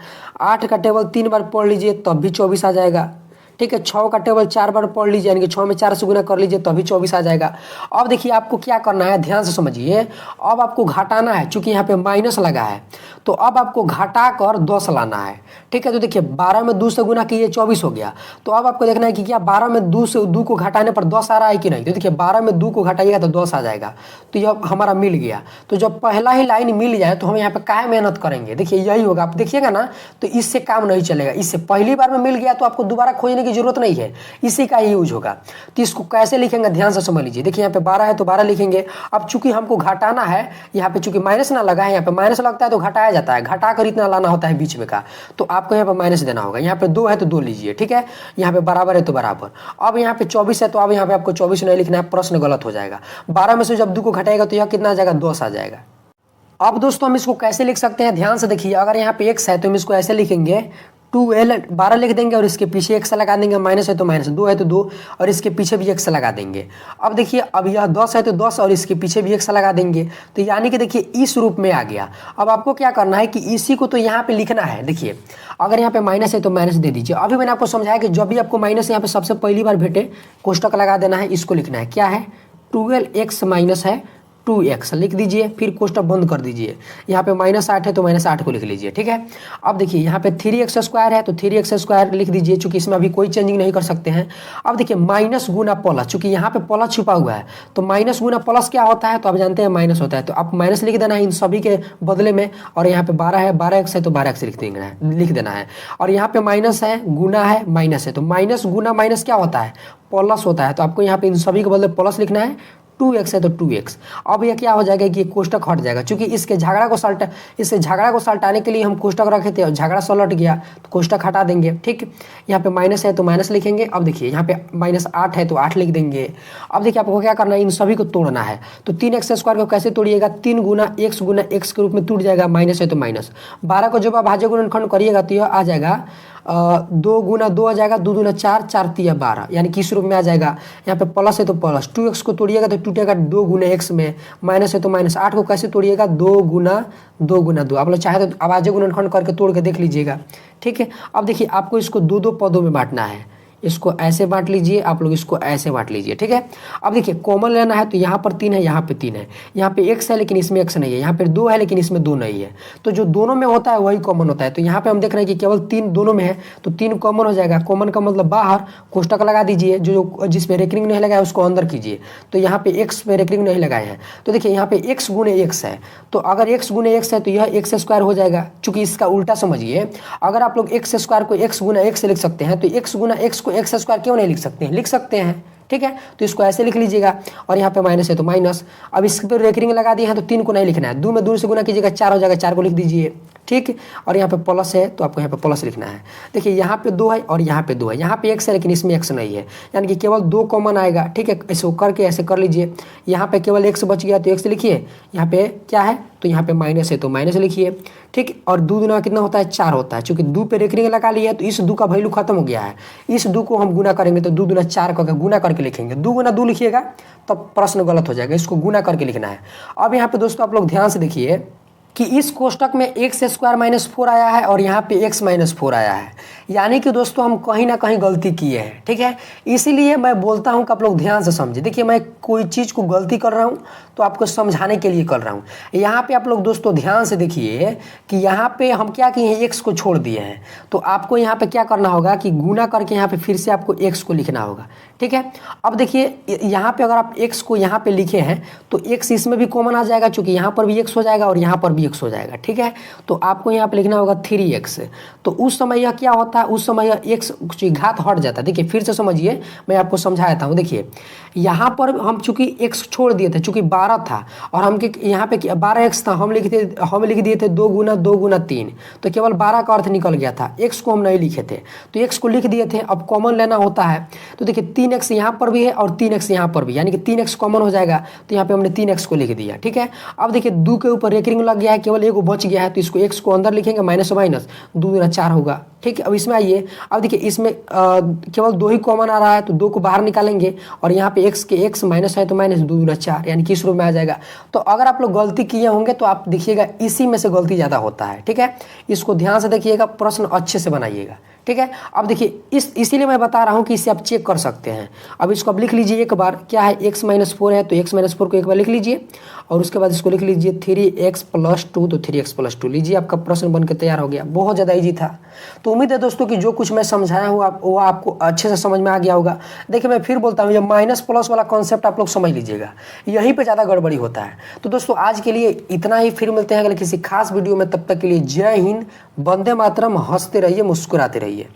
8 का टेबल 3 बार पढ़ लीजिए तब भी 24 आ जाएगा, ठीक है। 6 का टेबल 4 बार पढ़ लीजिए यानी कि 6 में 4 से गुना कर लीजिए तभी 24 आ जाएगा। अब देखिए आपको क्या करना है, ध्यान से समझिए। अब आपको घटाना है, चूंकि यहाँ पे माइनस लगा है तो अब आपको घटा कर 10 लाना है, ठीक है। तो देखिए 12 में 2 से गुना कीजिए 24 हो गया। तो अब आपको देखना है कि क्या 12 में 2 को घटाने पर 10 आ रहा है कि नहीं। तो देखिए 12 में 2 को घटाइएगा तो 10 आ जाएगा। तो यह हमारा मिल गया। तो जब पहला ही लाइन मिल जाए तो हम यहाँ पे काहे मेहनत करेंगे, देखिए यही होगा। आप देखिएगा ना तो इससे काम नहीं चलेगा। इससे पहली बार में मिल गया तो आपको दोबारा खोजने की जरूरत नहीं है, इसी का ही यूज होगा। तो इसको कैसे लिखेंगे ध्यान से समझ लीजिए। देखिए यहाँ पे 12 है तो 12 लिखेंगे। अब चूंकि हमको घटाना है, यहाँ पे चूंकि माइनस ना लगा है, यहाँ पे माइनस लगता है तो घटाया जाता है, घटा कर इतना लाना होता है बीच में का। तो आपको यहाँ पे माइनस देना होगा। यहाँ पे 2 है तो 2 लीजिए, ठीक है। यहाँ पे बराबर है तो बराबर। अब यहाँ पे 24 है तो अब यहाँ पे आपको 24 नहीं लिखना है, प्रश्न गलत हो जाएगा। 12 में से जब 2 को घटाएगा तो यह कितना आ जाएगा, 10 आ जाएगा। अब दोस्तों हम इसको कैसे लिख सकते हैं, ध्यान से देखिए। अगर यहाँ पे x है तो हम इसको ऐसे लिखेंगे 2l 12 लिख देंगे और इसके पीछे x लगा देंगे। माइनस है तो माइनस, 2 है तो 2 और इसके पीछे भी x लगा देंगे। अब देखिए अब यह 10 है तो 10 और इसके पीछे भी x लगा देंगे। तो यानी कि देखिए इस रूप में आ गया। अब आपको क्या करना है कि इसी को तो यहाँ पे लिखना है। देखिए अगर यहाँ पे माइनस है तो माइनस दे दीजिए। अभी मैंने आपको समझाया कि जब भी आपको माइनस यहाँ पे सबसे पहली बार भेटे कोष्टक लगा देना है। इसको लिखना है, क्या है 12x माइनस है 2x लिख दीजिए, फिर कोष्टक बंद कर दीजिए। यहाँ पे -8 है तो -8 को लिख लीजिए, ठीक है। अब देखिए यहाँ पे 3x² है तो 3x² लिख दीजिए, चूंकि इसमें अभी कोई चेंजिंग नहीं कर सकते हैं। अब देखिए माइनस गुना प्लस, चूंकि यहाँ पे प्लस छुपा हुआ है तो माइनस गुना प्लस क्या होता है, तो आप जानते हैं माइनस होता है। तो आप माइनस लिख देना है इन सभी के बदले में। और यहाँ पे 12 है, 12x है तो 12x लिख देना है। और यहाँ पे माइनस है, गुना है, माइनस है तो माइनस गुना माइनस क्या होता है, प्लस होता है। तो आपको यहाँ पे इन सभी के बदले प्लस लिखना है। 2x है तो 2x। अब यह क्या हो जाएगा कि ये कोष्टक हट जाएगा, क्योंकि इससे झगड़ा को सल्टाने के लिए हम कोष्टक रखे थे और झगड़ा सलट गया तो कोष्टक हटा देंगे, ठीक। यहाँ पे माइनस है तो माइनस लिखेंगे। अब देखिए यहाँ पे -8 है तो 8 लिख देंगे। अब देखिए आपको क्या करना है, इन सभी को तोड़ना है। तो 3x² को कैसे तोड़िएगा, 3 गुना x के रूप में टूट जाएगा। माइनस है तो माइनस। 12 को जब आप भाज्य गुणनखंड करिएगा तो यह आ जाएगा 2 गुना 2 आ जाएगा, 2 दूना 4, 4 तिया 12 यानी कि इस रूप में आ जाएगा। यहाँ पे प्लस है तो प्लस, 2x को तोड़िएगा तो टूटेगा 2 गुना x में। माइनस है तो माइनस। 8 को कैसे तोड़िएगा, 2 गुना 2। आप लोग चाहे तो आवाज़ गुणनखंड करके तोड़ के देख लीजिएगा, ठीक है। अब देखिए आपको इसको 2 पदों में बांटना है। इसको ऐसे बांट लीजिए, आप लोग इसको ऐसे बांट लीजिए, ठीक है। अब देखिए कॉमन लेना है तो यहाँ पर 3 है, यहाँ पे 3 है, यहाँ पे x है लेकिन इसमें x नहीं है, यहाँ पे 2 है लेकिन इसमें 2 नहीं है। तो जो दोनों में होता है वही कॉमन होता है। तो यहाँ पे हम देख रहे हैं कि केवल 3 दोनों में है तो 3 कॉमन हो जाएगा। कॉमन का मतलब बाहर कोष्टक लगा दीजिए, जो जिस पे रेकरिंग नहीं लगाया उसको अंदर कीजिए। तो यहाँ पे x पे रेकरिंग नहीं लगाए हैं तो देखिए यहाँ पे x गुने x है। तो अगर x गुने x है तो यह x² हो जाएगा। चूंकि इसका उल्टा समझिए, अगर आप लोग x² को x गुना x से लिख सकते हैं तो x गुना x को x² क्यों नहीं लिख सकते हैं, लिख सकते हैं, ठीक है। तो इसको ऐसे लिख लीजिएगा। और यहाँ पे माइनस है तो माइनस। अब इस पर रेकरिंग लगा दिए हैं तो 3 को नहीं लिखना है, 2 में 2 से गुना कीजिएगा 4 हो जाएगा, 4 को लिख दीजिए, ठीक। और यहाँ पे प्लस है तो आपको यहाँ पे प्लस लिखना है। देखिए यहाँ पे 2 है और यहाँ पे 2 है, यहाँ पे x है लेकिन इसमें x नहीं है, यानी कि केवल 2 कॉमन आएगा, ठीक है। इसको करके ऐसे कर लीजिए। यहाँ पे केवल x बच गया तो x लिखिए। यहाँ पे क्या है तो यहाँ पे माइनस है तो माइनस लिखिए, ठीक। और 2 गुना कितना होता है, 4 होता है। चूंकि 2 पे रेकरिंग लगा लिया है तो इस 2 का वैल्यू खत्म हो गया है। इस 2 को हम गुना करेंगे तो 2 दूना 4 करके गुना करके लिखेंगे। 2 गुना 2 लिखिएगा तब प्रश्न गलत हो जाएगा, इसको गुना करके लिखना है। अब यहाँ पे दोस्तों आप लोग ध्यान से देखिए कि इस कोष्टक में x² - 4 आया है और यहाँ पे x - 4 आया है, यानी कि दोस्तों हम कहीं ना कहीं गलती किए हैं, ठीक है। इसीलिए मैं बोलता हूँ कि आप लोग ध्यान से समझिए। देखिए मैं कोई चीज़ को गलती कर रहा हूँ तो आपको समझाने के लिए कर रहा हूँ। यहाँ पे आप लोग दोस्तों ध्यान से देखिए कि यहाँ पे हम क्या किए हैं, x को छोड़ दिए हैं। तो आपको यहाँ पे क्या करना होगा कि गुना करके यहाँ पे फिर से आपको x को लिखना होगा, ठीक है। अब देखिए यहाँ पे अगर आप x को यहाँ पे लिखे हैं तो x इसमें भी कॉमन आ जाएगा, चूँकि यहाँ पर भी x हो जाएगा और यहाँ पर भी 3x हो जाएगा। ठीक है, तो आपको यहाँ पे लिखना होगा 3x। तो उस समय यह क्या होता है, उस समय यह x घात हट जाता है। देखिए फिर से समझिए, मैं आपको समझा देता हूँ। देखिए यहाँ पर हम चूंकि x छोड़ दिए थे, चूंकि 12 था और हम यहाँ पे 12x था, हम लिख दिए थे 2 गुना 2 गुना 3, तो केवल 12 का अर्थ निकल गया था, x को हम नहीं लिखे थे, तो x को लिख दिए थे। अब कॉमन लेना होता है, तो देखिए 3x यहाँ पर भी है और 3x यहाँ पर भी, यानी कि 3x कॉमन हो जाएगा, तो यहाँ पे हमने 3x को लिख दिया। ठीक है, अब देखिए 2 के ऊपर एक रिंग लग गया है, केवल एक बच गया है, तो इसको x को अंदर लिखेंगे, माइनस माइनस 2 गुना 4 होगा। ठीक है, अब इसमें आइए, अब देखिए इसमें केवल 2 ही कॉमन आ रहा है, तो 2 को बाहर निकालेंगे और यहाँ पे x माइनस है तो माइनस 2 गुना 4, यानी कि इस रूप में आ जाएगा। तो अगर आप लोग गलती किए होंगे तो आप देखिएगा इसी में से गलती ज़्यादा होता है। ठीक है, इसको ध्यान से देखिएगा, प्रश्न अच्छे से बनाइएगा। ठीक है, अब देखिए इसीलिए मैं बता रहा हूँ कि इसे आप चेक कर सकते हैं। अब इसको आप लिख लीजिए एक बार, क्या है x माइनस 4 है, तो x माइनस 4 को एक बार लिख लीजिए और उसके बाद इसको लिख लीजिए 3x प्लस 2, तो 3x प्लस 2 लीजिए, आपका प्रश्न बनकर तैयार हो गया। बहुत ज़्यादा ईजी था। तो उम्मीद है दोस्तों कि जो कुछ मैं समझाया हूँ वो आपको अच्छे से समझ में आ गया होगा। देखिए मैं फिर बोलता हूँ, ये माइनस प्लस वाला कॉन्सेप्ट आप लोग समझ लीजिएगा, यहीं पर ज़्यादा गड़बड़ी होता है। तो दोस्तों आज के लिए इतना ही, फिर मिलते हैं अगले किसी खास वीडियो में। तब तक के लिए जय हिंद, वंदे मातरम, हंसते रहिए, मुस्कुराते रहिए।